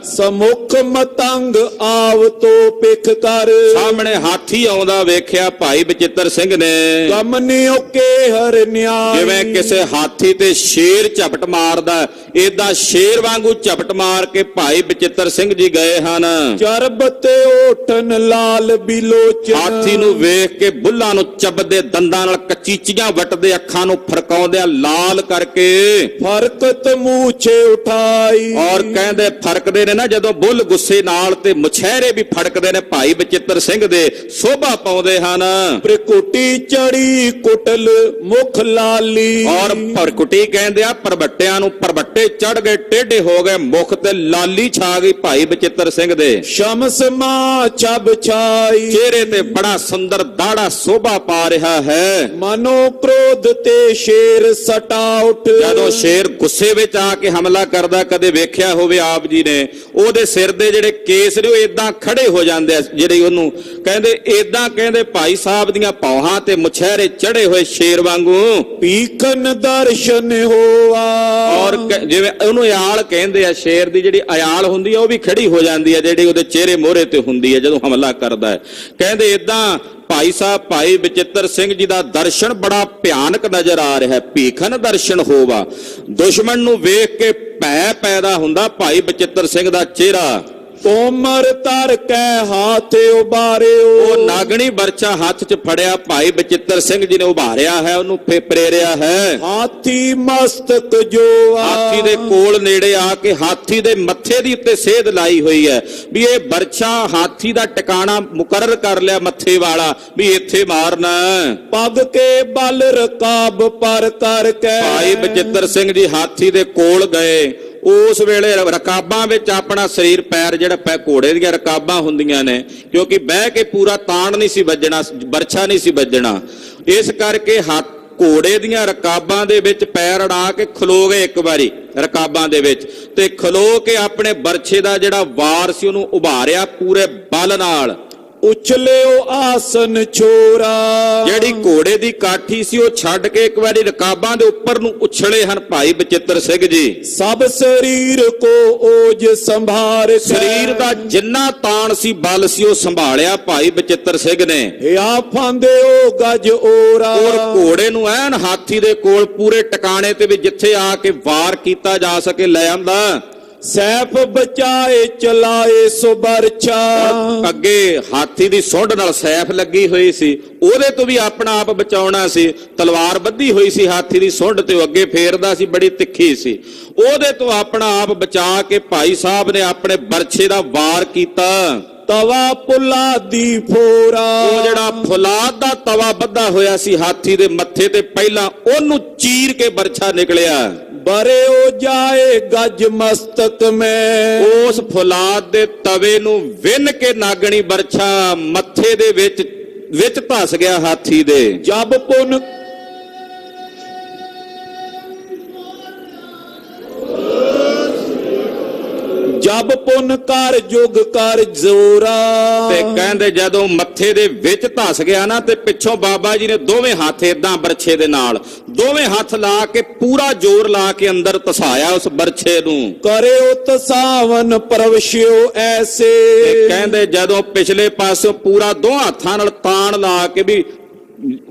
ਸਮੁਖ ਮਤੰਗ ਆਵ ਤੋ ਪਿਖ ਕਰ। ਸਾਹਮਣੇ ਹਾਥੀ ਆਉਂਦਾ ਵੇਖਿਆ ਭਾਈ ਬਚਿੱਤਰ ਸਿੰਘ ਨੇ। ਗਮਨਿਓ ਕੇ ਹਰ ਨਿਆਈ। ਜਿਵੇਂ ਕਿਸੇ ਹਾਥੀ ਤੇ ਸ਼ੇਰ ਝਪਟ ਮਾਰਦਾ, ਏਦਾਂ ਸ਼ੇਰ ਵਾਂਗੂ ਝਪਟ ਮਾਰ ਕੇ ਭਾਈ ਬਚਿੱਤਰ ਸਿੰਘ ਜੀ ਗਏ ਹਨ। ਚਰਬ ਤੇ ਓਠਨ ਲਾਲ ਬਿਲੋਚਨ। ਹਾਥੀ ਨੂੰ ਵੇਖ ਕੇ ਬੁੱਲਾਂ ਨੂੰ ਚੱਬਦੇ ਦੰਦਾਂ ਨਾਲ ਕਚੀਚੀਆਂ ਵੱਟਦੇ, ਅੱਖਾਂ ਨੂੰ ਫਰਕਾਉਂਦਿਆਂ ਲਾਲ ਕਰਕੇ। ਫਰਕਤ ਮੂਛੇ ਉਠਾਈ। ਔਰ ਕਹਿੰਦੇ ਫਰਕਦੇ ਨੇ ਨਾ ਜਦੋਂ ਬੁੱਲ ਗੁੱਸੇ ਨਾਲ, ਤੇ ਮੁਛਹਿਰੇ ਵੀ ਫੜਕਦੇ ਨੇ ਭਾਈ ਬਚਿੱਤਰ ਸਿੰਘ ਦੇ, ਸੋਭਾ ਪਾਉਂਦੇ ਹਨ। ਪ੍ਰਕੁਟੀ ਚੜੀ ਕੁਟਲ ਮੁਖ ਲਾਲੀ। ਔਰ ਪ੍ਰਕੁਟੀ ਕਹਿੰਦੇ ਆ ਪਰਬੱਟਿਆਂ ਨੂੰ, ਪਰਬੱਟੇ ਚੜ ਗਏ, ਟੇਢੇ ਹੋ ਗਏ, ਮੁਖ ਤੇ ਲਾਲੀ ਛਾ ਗਈ ਭਾਈ ਬਚਿੱਤਰ ਸਿੰਘ ਦੇ। ਸ਼ਮਸ ਮਾ ਛਬ ਛਾਈ। ਚਿਹਰੇ ਤੇ ਬੜਾ ਸੁੰਦਰ ਦਾੜਾ ਸੋਭਾ ਪਾ ਰਿਹਾ ਹੈ। ਮਨੋ ਕ੍ਰੋਧ ਤੇ ਸ਼ੇਰ ਸਟਾ ਉੱਠ। ਜਦੋਂ ਸ਼ੇਰ ਗੁੱਸੇ ਵਿੱਚ ਆ ਕੇ ਹਮਲਾ ਕਰਦਾ, ਕਦੇ ਵੇਖਿਆ ਹੋਵੇ ਆਪ ਜੀ ਨੇ, ਉਹਦੇ ਸਿਰ ਦੇ ਜਿਹੜੇ ਕੇਸ ਨੇ ਉਹ ਏਦਾਂ ਖੜੇ ਹੋ ਜਾਂਦੇ ਆ, ਜਿਹੜੇ ਉਹਨੂੰ ਕਹਿੰਦੇ ਏਦਾਂ ਕਹਿੰਦੇ ਭਾਈ ਸਾਹਿਬ ਦੀਆਂ ਪੌਹਾਂ ਤੇ ਮੁਛਹਿਰੇ ਚੜੇ ਹੋਏ ਸ਼ੇਰ ਵਾਂਗੂ। ਪੀਖਨ ਦਰਸ਼ਨ ਹੋਆ। ਔਰ ਜਿਵੇਂ ਉਹਨੂੰ ਅਯਾਲ ਕਹਿੰਦੇ ਆ, ਸ਼ੇਰ ਦੀ ਜਿਹੜੀ ਅਯਾਲ ਹੁੰਦੀ ਆ ਉਹ ਵੀ ਖੜੀ ਹੋ ਜਾਂਦੀ ਹੈ, ਜਿਹੜੀ ਉਹਦੇ ਚਿਹਰੇ ਮੋਹਰੇ ਤੇ ਹੁੰਦੀ ਹੈ ਜਦੋਂ ਹਮਲਾ ਕਰਦਾ ਹੈ। ਕਹਿੰਦੇ ਏਦਾਂ ਭਾਈ ਸਾਹਿਬ ਭਾਈ ਬਚਿੱਤਰ ਸਿੰਘ ਜੀ ਦਾ ਦਰਸ਼ਨ ਬੜਾ ਭਿਆਨਕ ਨਜ਼ਰ ਆ ਰਿਹਾ ਹੈ। ਭੀਖਨ ਦਰਸ਼ਨ ਹੋਵਾ। ਦੁਸ਼ਮਣ ਨੂੰ ਵੇਖ ਕੇ ਭੈ ਪੈਦਾ ਹੁੰਦਾ ਭਾਈ ਬਚਿੱਤਰ ਸਿੰਘ ਦਾ ਚਿਹਰਾ। ਕੋਮਰ ਧਰ ਕੈ ਹਾਥ ਉਬਾਰਿਓ। ਉਹ ਨਾਗਣੀ ਬਰਛਾ ਹੱਥ 'ਚ ਫੜਿਆ ਭਾਈ ਬਚਿੱਤਰ ਸਿੰਘ ਜੀ ਨੇ ਉਭਾਰਿਆ ਹੈ, ਉਹਨੂੰ ਪ੍ਰੇਰਿਆ ਹੈ। ਹਾਥੀ ਮਸਤਕ ਜੋਆ। ਹਾਥੀ ਦੇ ਕੋਲ ਨੇੜੇ ਆ ਕੇ ਹਾਥੀ ਦੇ ਮੱਥੇ ਦੀ ਉੱਤੇ ਸੇਧ ਲਾਈ ਹੋਈ ਹੈ ਵੀ ਇਹ ਬਰਛਾ ਹਾਥੀ ਦਾ ਟਿਕਾਣਾ ਮੁਕਰਰ ਕਰ ਲਿਆ ਮੱਥੇ ਵਾਲਾ ਵੀ ਇੱਥੇ ਮਾਰਨਾ। ਪਗ ਕੇ ਬਲ ਰਕਾਬ ਪਰ ਕਰਕੇ। ਭਾਈ ਬਚਿੱਤਰ ਸਿੰਘ ਜੀ ਹਾਥੀ ਦੇ ਕੋਲ ਗਏ। ਉਸ ਵੇਲੇ ਰਕਾਬਾਂ ਵਿੱਚ ਆਪਣਾ ਸਰੀਰ ਪੈਰ ਜਿਹੜਾ ਘੋੜੇ ਦੀਆਂ ਰਕਾਬਾਂ ਹੁੰਦੀਆਂ ਨੇ, ਕਿਉਂਕਿ ਬਹਿ ਕੇ ਪੂਰਾ ਤਾਣ ਨਹੀਂ ਸੀ ਵੱਜਣਾ, ਬਰਛਾ ਨਹੀਂ ਸੀ ਵੱਜਣਾ, ਇਸ ਕਰਕੇ ਘੋੜੇ ਦੀਆਂ ਰਕਾਬਾਂ ਦੇ ਵਿੱਚ ਪੈਰ ਅੜਾ ਕੇ ਖਲੋ ਗਏ ਇੱਕ ਵਾਰੀ ਰਕਾਬਾਂ ਦੇ ਵਿੱਚ, ਤੇ ਖਲੋ ਕੇ ਆਪਣੇ ਬਰਛੇ ਦਾ ਜਿਹੜਾ ਵਾਰ ਸੀ ਉਹਨੂੰ ਉਭਾਰਿਆ ਪੂਰੇ ਬਲ ਨਾਲ। ਉਛਲਿਓ ਆਸਨ ਛੋਰਾ। ਜਿਹੜੀ ਘੋੜੇ ਦੀ ਕਾਠੀ ਸੀ ਉਹ ਛੱਡ ਕੇ ਇੱਕ ਵਾਰੀ ਰਕਾਬਾਂ ਦੇ ਉੱਪਰ ਨੂੰ ਉਛਲੇ ਹਨ ਭਾਈ ਬਚਿੱਤਰ ਸਿੰਘ ਜੀ। ਸਭ ਸਰੀਰ ਕੋ ਓਜ ਸੰਭਾਰ। ਸਰੀਰ ਦਾ ਜਿੰਨਾ ਤਾਣ ਸੀ ਬਲ ਸੀ ਉਹ ਸੰਭਾਲਿਆ ਭਾਈ ਬਚਿੱਤਰ ਸਿੰਘ ਨੇ। ਹਿਆ ਫਾਂਦਿਓ ਗਜ ਓਰਾ। ਔਰ ਘੋੜੇ ਨੂੰ ਐਨ ਹਾਥੀ ਦੇ ਕੋਲ ਪੂਰੇ ਟਿਕਾਣੇ ਤੇ ਵੀ ਜਿੱਥੇ ਆ ਕੇ ਵਾਰ ਕੀਤਾ ਜਾ ਸਕੇ ਲੈ ਆਂਦਾ। ਸੈਫ ਬਚਾਏ ਚਲਾਏ ਸੋ ਬਰਛਾ। ਅੱਗੇ ਹਾਥੀ ਦੀ ਸੁੰਡ ਨਾਲ ਸੈਫ ਲੱਗੀ ਹੋਈ ਸੀ, ਉਹਦੇ ਤੋਂ ਵੀ ਆਪਣਾ ਆਪ ਬਚਾਉਣਾ ਸੀ। ਤਲਵਾਰ ਬੱਧੀ ਹੋਈ ਸੀ ਹਾਥੀ ਦੀ ਸੁੰਡ ਤੇ, ਉਹ ਅੱਗੇ ਫੇਰਦਾ ਸੀ, ਬੜੀ ਤਿੱਖੀ ਸੀ, ਉਹਦੇ ਤੋਂ ਆਪਣਾ ਆਪ ਬਚਾ ਕੇ ਭਾਈ ਸਾਹਿਬ ਨੇ ਆਪਣੇ ਬਰਛੇ ਦਾ ਵਾਰ ਕੀਤਾ। ਤਵਾ ਪੁਲਾਦੀ ਫੋਰਾ। ਉਹ ਜਿਹੜਾ ਫੁਲਾਦ ਦਾ ਤਵਾ ਬੱਧਾ ਹੋਇਆ ਸੀ ਹਾਥੀ ਦੇ ਮੱਥੇ ਤੇ, ਪਹਿਲਾਂ ਉਹਨੂੰ ਚੀਰ ਕੇ ਬਰਛਾ ਨਿਕਲਿਆ। ਬਰਿਓ ਜਾਏ ਗਜ ਮਸਤਕ ਮੈਂ। ਉਸ ਫੁਲਾਦ ਦੇ ਤਵੇ ਨੂੰ ਵਿੰਨ ਕੇ ਨਾਗਣੀ ਬਰਛਾ ਮੱਥੇ ਦੇ ਵਿੱਚ ਧਸ ਗਿਆ ਹਾਥੀ ਦੇ। ਜਬ ਪੁਨ ਜਬ ਪੁਨ ਕਰ ਜੁਗ ਕਰ ਜ਼ੋਰਾ। ਤੇ ਕਹਿੰਦੇ ਜਦੋਂ ਮੱਥੇ ਦੇ ਵਿੱਚ ਧਸ ਗਿਆ ਨਾ, ਤੇ ਪਿੱਛੋਂ ਬਾਬਾ ਜੀ ਨੇ ਦੋਵੇਂ ਹੱਥ ਏਦਾਂ ਬਰਛੇ ਦੇ ਨਾਲ ਦੋਵੇਂ ਹੱਥ ਲਾ ਕੇ ਪੂਰਾ ਜ਼ੋਰ ਲਾ ਕੇ ਅੰਦਰ ਧਸਾਇਆ ਉਸ ਬਰਛੇ ਨੂੰ। ਕਰਿਓ ਤਸਾਵਨ ਪ੍ਰਵਸ਼ਿਓ ਐਸੇ। ਤੇ ਕਹਿੰਦੇ ਜਦੋਂ ਪਿਛਲੇ ਪਾਸੋਂ ਪੂਰਾ ਦੋ ਹੱਥਾਂ ਨਾਲ ਤਾਣ ਲਾ ਕੇ ਵੀ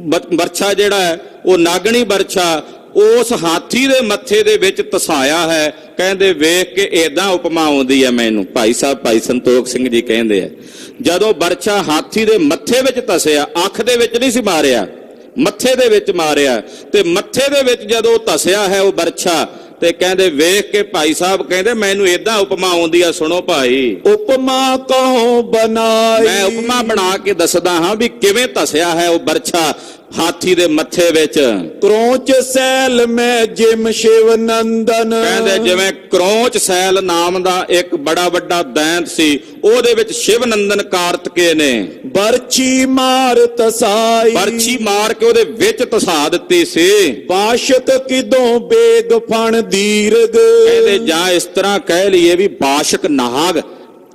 ਬਰਛਾ ਜਿਹੜਾ ਹੈ ਉਹ ਨਾਗਣੀ ਬਰਛਾ ਉਸ ਹਾਥੀ ਦੇ ਮੱਥੇ ਦੇ ਵਿੱਚ ਧਸਾਇਆ ਹੈ। ਕਹਿੰਦੇ ਵੇਖ ਕੇ ਏਦਾਂ ਉਪਮਾ ਆਉਂਦੀ ਹੈ ਮੈਨੂੰ। ਭਾਈ ਸਾਹਿਬ ਭਾਈ ਸੰਤੋਖ ਸਿੰਘ ਜੀ ਕਹਿੰਦੇ ਆ ਜਦੋਂ ਬਰਛਾ ਹਾਥੀ ਦੇ ਮੱਥੇ ਵਿੱਚ ਧਸਿਆ, ਅੱਖ ਦੇ ਵਿੱਚ ਨਹੀਂ ਸੀ ਮਾਰਿਆ, ਮੱਥੇ ਦੇ ਵਿੱਚ ਮਾਰਿਆ, ਤੇ ਮੱਥੇ ਦੇ ਵਿੱਚ ਜਦੋਂ ਧਸਿਆ ਹੈ ਉਹ ਬਰਛਾ, ਤੇ ਕਹਿੰਦੇ ਵੇਖ ਕੇ ਭਾਈ ਸਾਹਿਬ ਕਹਿੰਦੇ ਮੈਨੂੰ ਏਦਾਂ ਉਪਮਾ ਆਉਂਦੀ ਆ। ਸੁਣੋ ਭਾਈ, ਉਪਮਾ ਕਹੋ ਬਣਾਈ। ਮੈਂ ਉਪਮਾ ਬਣਾ ਕੇ ਦੱਸਦਾ ਹਾਂ ਵੀ ਕਿਵੇਂ ਧਸਿਆ ਹੈ ਉਹ ਬਰਛਾ ਹਾਥੀ ਦੇ ਮੱਥੇ ਵਿੱਚ। ਕਰੋਚ ਸੈਲ ਮੈਂ ਜਿਮ ਸ਼ਿਵ ਨੰਦਨ। ਕਹਿੰਦੇ ਜਿਵੇਂ ਕਰੋਚ ਸੈਲ ਨਾਮ ਦਾ ਇੱਕ ਬੜਾ ਵੱਡਾ ਦੈਂਤ ਸੀ, ਉਹਦੇ ਵਿੱਚ ਸ਼ਿਵ ਨੰਦਨ ਕਾਰਤਕੇ ਨੇ ਬਰਛੀ ਮਾਰ ਤਸਾਈ। ਬਰਛੀ ਮਾਰ ਕੇ ਉਹਦੇ ਵਿੱਚ ਧਸਾ ਦਿੱਤੀ ਸੀ। ਬਾਸ਼ਕ ਕਿਦੋਂ ਬੇਗ ਫਣ ਦੀਰਗ। ਕਹਿੰਦੇ ਜਾਂ ਇਸ ਤਰ੍ਹਾਂ ਕਹਿ ਲਈਏ ਵੀ ਬਾਸ਼ਕ ਨਾਗ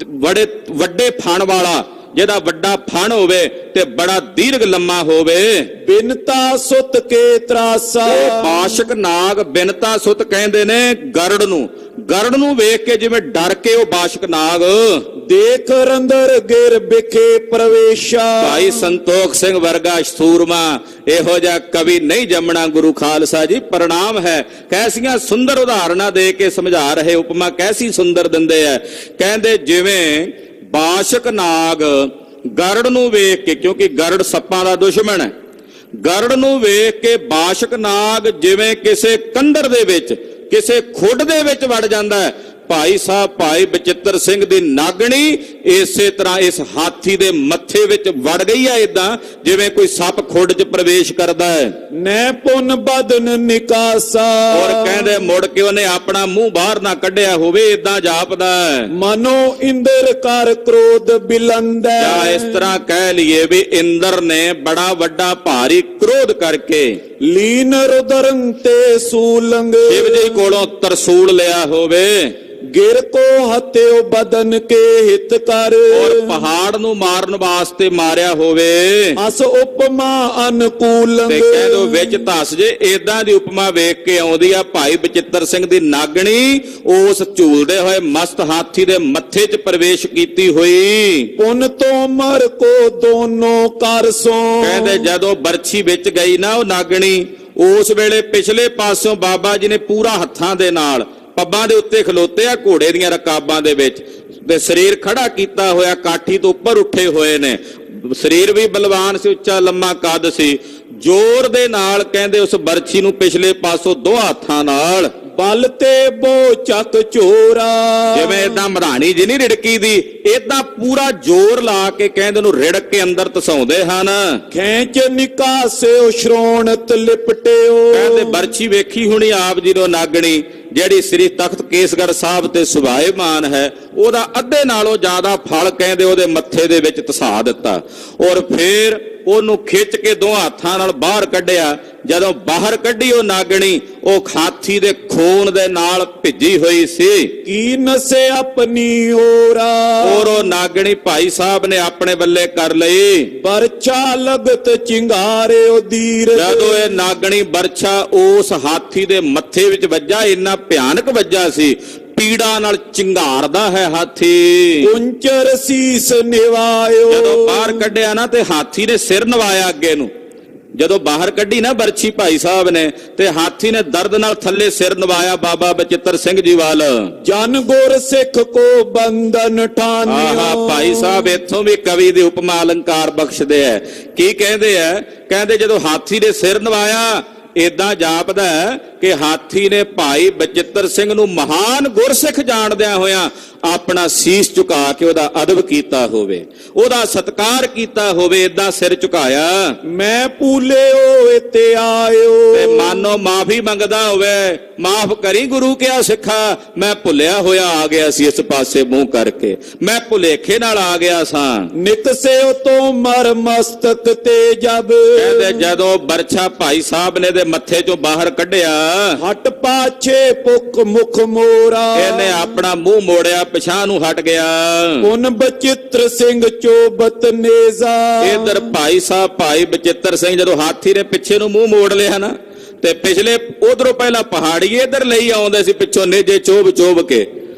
ਬੜੇ ਵੱਡੇ ਫਣ ਵਾਲਾ, ਜਿਹਦਾ ਵੱਡਾ ਫਣ ਹੋਵੇ ਤੇ ਬੜਾ ਦੀਰਘ ਲੰਮਾ ਹੋਵੇ। ਬਿਨਤਾ ਸੁਤ ਕੇ ਤਰਾਸਾ। ਬਾਸ਼ਕ ਨਾਗ ਬਿਨਤਾ ਸੁਤ ਕਹਿੰਦੇ ਨੇ ਗਰੜ ਨੂੰ। ਗਰੜ ਨੂੰ ਵੇਖ ਕੇ ਜਿਵੇਂ ਡਰ ਕੇ ਉਹ ਬਾਸ਼ਕ ਨਾਗ ਦੇਖ ਰੰਦਰ ਗਿਰ ਬਿਖੇ ਪ੍ਰਵੇਸ਼ਾ। ਭਾਈ ਸੰਤੋਖ ਸਿੰਘ ਵਰਗਾ ਸੂਰਮਾ ਇਹੋ ਜਿਹਾ ਕਵੀ ਨਹੀਂ ਜੰਮਣਾ ਗੁਰੂ ਖਾਲਸਾ ਜੀ, ਪ੍ਰਣਾਮ ਹੈ। ਕੈਸੀਆਂ ਸੁੰਦਰ ਉਦਾਹਰਨਾਂ ਦੇ ਕੇ ਸਮਝਾ ਰਹੇ, ਉਪਮਾ ਕੈਸੀ ਸੁੰਦਰ ਦਿੰਦੇ ਆ। ਕਹਿੰਦੇ ਜਿਵੇਂ ਬਾਸ਼ਕ ਨਾਗ ਗਰੜ ਨੂੰ ਵੇਖ ਕੇ, ਕਿਉਂਕਿ ਗਰੜ ਸੱਪਾਂ ਦਾ ਦੁਸ਼ਮਣ ਹੈ, ਗਰੜ ਨੂੰ ਵੇਖ ਕੇ ਬਾਸ਼ਕ ਨਾਗ ਜਿਵੇਂ ਕਿਸੇ ਕੰਦਰ ਦੇ ਵਿੱਚ, ਕਿਸੇ ਖੁੱਡ ਦੇ ਵਿੱਚ ਵੜ ਜਾਂਦਾ ਹੈ, ਭਾਈ ਸਾਹਿਬ ਭਾਈ ਬਚਿੱਤਰ ਸਿੰਘ ਦੀ ਨਾਗਣੀ ਇਸੇ ਤਰ੍ਹਾਂ ਇਸ ਹਾਥੀ ਦੇ ਮੱਥੇ ਵਿੱਚ ਵੜ ਗਈ ਹੈ, ਇਦਾਂ ਜਿਵੇਂ ਕੋਈ ਸੱਪ ਖੁੱਡ 'ਚ ਪ੍ਰਵੇਸ਼ ਕਰਦਾ ਹੈ। ਨੈ ਪੁਨ ਬਦਨ ਨਿਕਾਸਾ। ਔਰ ਕਹਿੰਦੇ ਮੁੜ ਕੇ ਉਹਨੇ ਆਪਣਾ ਮੂੰਹ ਬਾਹਰ ਨਾ ਕੱਢਿਆ ਹੋਵੇ, ਇਦਾਂ ਜਾਪਦਾ ਹੈ ਮਨੋ ਇੰਦਰ ਕਰ ਕ੍ਰੋਧ ਬਿਲੰਦੈ। ਜਾਂ ਇਸ ਤਰ੍ਹਾਂ ਕਹਿ ਲਈਏ ਵੀ ਇੰਦਰ ਨੇ ਬੜਾ ਵੱਡਾ ਭਾਰੀ ਕ੍ਰੋਧ ਕਰਕੇ ਲੀਨ ਰੁਦਰੰ ਤੇ ਸੂਲੰਗ। ਸ਼ਿਵ ਜੀ ਕੋਲੋਂ ਤਰਸੂਲ ਲਿਆ ਹੋਵੇ। ਗਿਰ ਕੋ ਹਤਿਓ ਬਦਨ ਕੇ ਹਿਤ ਕਰ। ਔਰ ਪਹਾੜ ਨੂੰ ਮਾਰਨ ਵਾਸਤੇ ਮਾਰਿਆ ਹੋਵੇ। ਅਸ ਉਪਮਾ ਅਨਕੂਲੰ। ਤੇ ਕਹਿੰਦੋ ਵਿੱਚ ਧਸ ਜੇ, ਏਦਾਂ ਦੀ ਉਪਮਾ ਵੇਖ ਕੇ ਆਉਂਦੀ ਆ ਭਾਈ ਬਚਿੱਤਰ ਸਿੰਘ ਦੀ ਨਾਗਣੀ ਉਸ ਝੂਲਦੇ ਹੋਏ ਮਸਤ ਹਾਥੀ ਦੇ ਮੱਥੇ 'ਚ ਪ੍ਰਵੇਸ਼ ਕੀਤੀ ਹੋਈ। ਪੁਨ ਤੋਂ ਮਰ ਕੋ ਦੋਨੋਂ ਕਰ ਸੋ। ਕਹਿੰਦੇ ਜਦੋਂ ਬਰਛੀ ਵਿੱਚ ਗਈ ਨਾ ਉਹ ਨਾਗਣੀ, ਉਸ ਵੇਲੇ ਪਿਛਲੇ ਪਾਸਿਓਂ ਬਾਬਾ ਜੀ ਨੇ ਪੂਰਾ ਹੱਥਾਂ ਦੇ ਨਾਲ ਪੱਬਾਂ ਦੇ ਉੱਤੇ ਖਲੋਤੇ ਆ ਘੋੜੇ ਦੀਆਂ ਰਕਾਬਾਂ ਦੇ ਵਿੱਚ, ਤੇ ਸਰੀਰ ਖੜਾ ਕੀਤਾ ਹੋਇਆ, ਕਾਠੀ ਤੋਂ ਉੱਪਰ ਉੱਠੇ ਹੋਏ ਨੇ। ਸਰੀਰ ਵੀ ਬਲਵਾਨ ਸੀ, ਉੱਚਾ ਲੰਮਾ ਕੱਦ ਸੀ। ਜ਼ੋਰ ਦੇ ਨਾਲ ਕਹਿੰਦੇ ਉਸ ਬਰਛੀ ਨੂੰ ਪਿਛਲੇ ਪਾਸੋਂ ਦੋ ਹੱਥਾਂ ਨਾਲ ਬਲ ਤੇ ਬੋ ਚੱਕ ਚੋਰਾ, ਜਿਵੇਂ ਏਦਾਂ ਮਧਾਣੀ ਜੀ ਨਹੀਂ ਰਿੜਕੀ ਦੀ, ਏਦਾਂ ਪੂਰਾ ਜ਼ੋਰ ਲਾ ਕੇ ਕਹਿੰਦੇ ਨੂੰ ਰਿੜਕ ਕੇ ਅੰਦਰ ਧਸਾਉਂਦੇ ਹਨ। ਖੈਂਚ ਨਿਕਾਸਿਓ ਸ਼੍ਰੋਣਤ ਲਿਪਟਿਓ, ਕਹਿੰਦੇ ਬਰਛੀ ਵੇਖੀ ਹੁਣੀ ਆਪ ਜੀ ਨੂੰ ਨਾਗਣੀ, ਜਿਹੜੀ ਸ੍ਰੀ ਤਖਤ ਕੇਸਗੜ੍ਹ ਸਾਹਿਬ ਤੇ ਸੁਭਾਏਮਾਨ ਹੈ, ਉਹਦਾ ਅੱਧੇ ਨਾਲੋਂ ਜ਼ਿਆਦਾ ਫਲ ਕਹਿੰਦੇ ਉਹਦੇ ਮੱਥੇ ਦੇ ਵਿੱਚ ਧਸਾ ਦਿੱਤਾ। ਔਰ ਫੇਰ ਉਹਨੂੰ ਖਿੱਚ ਕੇ ਦੋ ਹੱਥਾਂ ਨਾਲ ਬਾਹਰ ਕੱਢਿਆ। ਜਦੋਂ ਬਾਹਰ ਕੱਢੀ ਉਹ ਨਾਗਣੀ, ਉਹ ਹਾਥੀ ਦੇ ਖੂਨ ਦੇ ਨਾਲ ਭਿੱਜੀ ਹੋਈ ਸੀ। ਕੀ ਨਸੇ ਆਪਣੀ ਓਰਾ, ਔਰ ਉਹ ਨਾਗਣੀ ਭਾਈ ਸਾਹਿਬ ਨੇ ਆਪਣੇ ਬੱਲੇ ਕਰ ਲਈ। ਬਰਛਾ ਲਗਤ ਚਿੰਗਾਰਿਓ ਦੀਰ, ਜਦੋਂ ਇਹ ਨਾਗਣੀ ਬਰਛਾ ਉਸ ਹਾਥੀ ਦੇ ਮੱਥੇ ਵਿੱਚ ਵੱਜਾ, ਇੰਨਾ ਭਿਆਨਕ ਵੱਜਾ ਸੀ, ਪੀੜਾ ਨਾਲ ਚਿੰਗਾਰਦਾ ਹੈ ਹਾਥੀ। ਕੁੰਚਰ ਸੀਸ ਨਿਵਾਇਓ, ਜਦੋਂ ਬਾਹਰ ਕੱਢਿਆ ਨਾ ਤੇ ਹਾਥੀ ਨੇ ਸਿਰ ਨਵਾਇਆ ਅੱਗੇ ਨੂੰ। ਜਦੋਂ ਬਾਹਰ ਕੱਢੀ ਨਾ ਬਰਛੀ ਭਾਈ ਸਾਹਿਬ ਨੇ, ਤੇ ਹਾਥੀ ਨੇ ਦਰਦ ਨਾਲ ਥੱਲੇ ਸਿਰ ਨਵਾਇਆ ਬਾਬਾ ਬਚਿੱਤਰ ਸਿੰਘ ਜੀ ਵੱਲ। ਜਨ ਗੁਰ ਸਿੱਖ ਕੋ ਬੰਧਨ ਠਾਨਿਓ, ਆਹਾ, ਭਾਈ ਸਾਹਿਬ ਇੱਥੋਂ ਵੀ ਕਵੀ ਦੇ ਉਪਮਾ ਅਲੰਕਾਰ ਬਖਸ਼ਦੇ ਐ। ਕੀ ਕਹਿੰਦੇ ਐ? ਕਹਿੰਦੇ ਜਦੋਂ ਹਾਥੀ ਨੇ ਸਿਰ ਨਵਾਇਆ, ਏਦਾਂ ਜਾਪਦਾ ਕਿ ਹਾਥੀ ਨੇ ਭਾਈ ਬਚਿੱਤਰ ਸਿੰਘ ਨੂੰ ਮਹਾਨ ਗੁਰਸਿੱਖ ਜਾਣਦਿਆਂ ਹੋਇਆਂ ਆਪਣਾ ਸੀਸ ਝੁਕਾ ਕੇ ਉਹਦਾ ਅਦਬ ਕੀਤਾ ਹੋਵੇ, ਉਹਦਾ ਸਤਿਕਾਰ ਕੀਤਾ ਹੋਵੇ, ਏਦਾਂ ਸਿਰ ਝੁਕਾਇਆ। ਮੈਂ ਭੂਲਿਓ ਇਤੇ ਆਇਓ, ਤੇ ਮਾਨੋ ਮਾਫੀ ਮੰਗਦਾ ਹੋਵੇ, ਮਾਫ ਕਰੀ ਗੁਰੂ ਕਿਆ ਸਿੱਖਾ, ਮੈਂ ਭੁੱਲਿਆ ਹੋਇਆ ਆ ਗਿਆ ਸੀ ਇਸ ਪਾਸੇ ਮੂੰਹ ਕਰਕੇ, ਮੈਂ ਭੁਲੇਖੇ ਨਾਲ ਆ ਗਿਆ ਸਾਂ। ਨਿਕਸਿਓ ਤੋਂ ਮਰ ਮਸਤਕ ਤੇ ਜਬ, ਕਹਿੰਦੇ ਜਦੋਂ ਬਰਛਾ ਭਾਈ ਸਾਹਿਬ ਨੇ ਦੇ ਮੱਥੇ ਚੋਂ ਬਾਹਰ ਕੱਢਿਆ, ਹਟ ਪਾਛੇ ਪੁੱਖ ਮੁਖ ਮੋਰਾ, ਇਹਨੇ ਆਪਣਾ ਮੂੰਹ ਮੋੜਿਆ, ਪਿਛਾਂ ਨੂੰ ਹਟ ਗਿਆ। ਉਨ ਬਚਿੱਤਰ ਸਿੰਘ ਚੋਬਤ ਨੇਜ਼ਾ, ਇਧਰ ਭਾਈ ਸਾਹਿਬ ਭਾਈ ਬਚਿੱਤਰ ਸਿੰਘ ਜਦੋਂ ਹਾਥੀ ਨੇ ਪਿੱਛੇ ਨੂੰ ਮੂੰਹ ਮੋੜ ਲਿਆ ਨਾ, ਤੇ ਪਿਛਲੇ ਉਧਰੋਂ ਪਹਿਲਾਂ ਪਹਾੜੀ ਇਧਰ ਲਈ ਆਉਂਦੇ ਸੀ ਪਿੱਛੋਂ ਨੇਜੇ ਚੋਬ ਚੋਬ ਕੇ,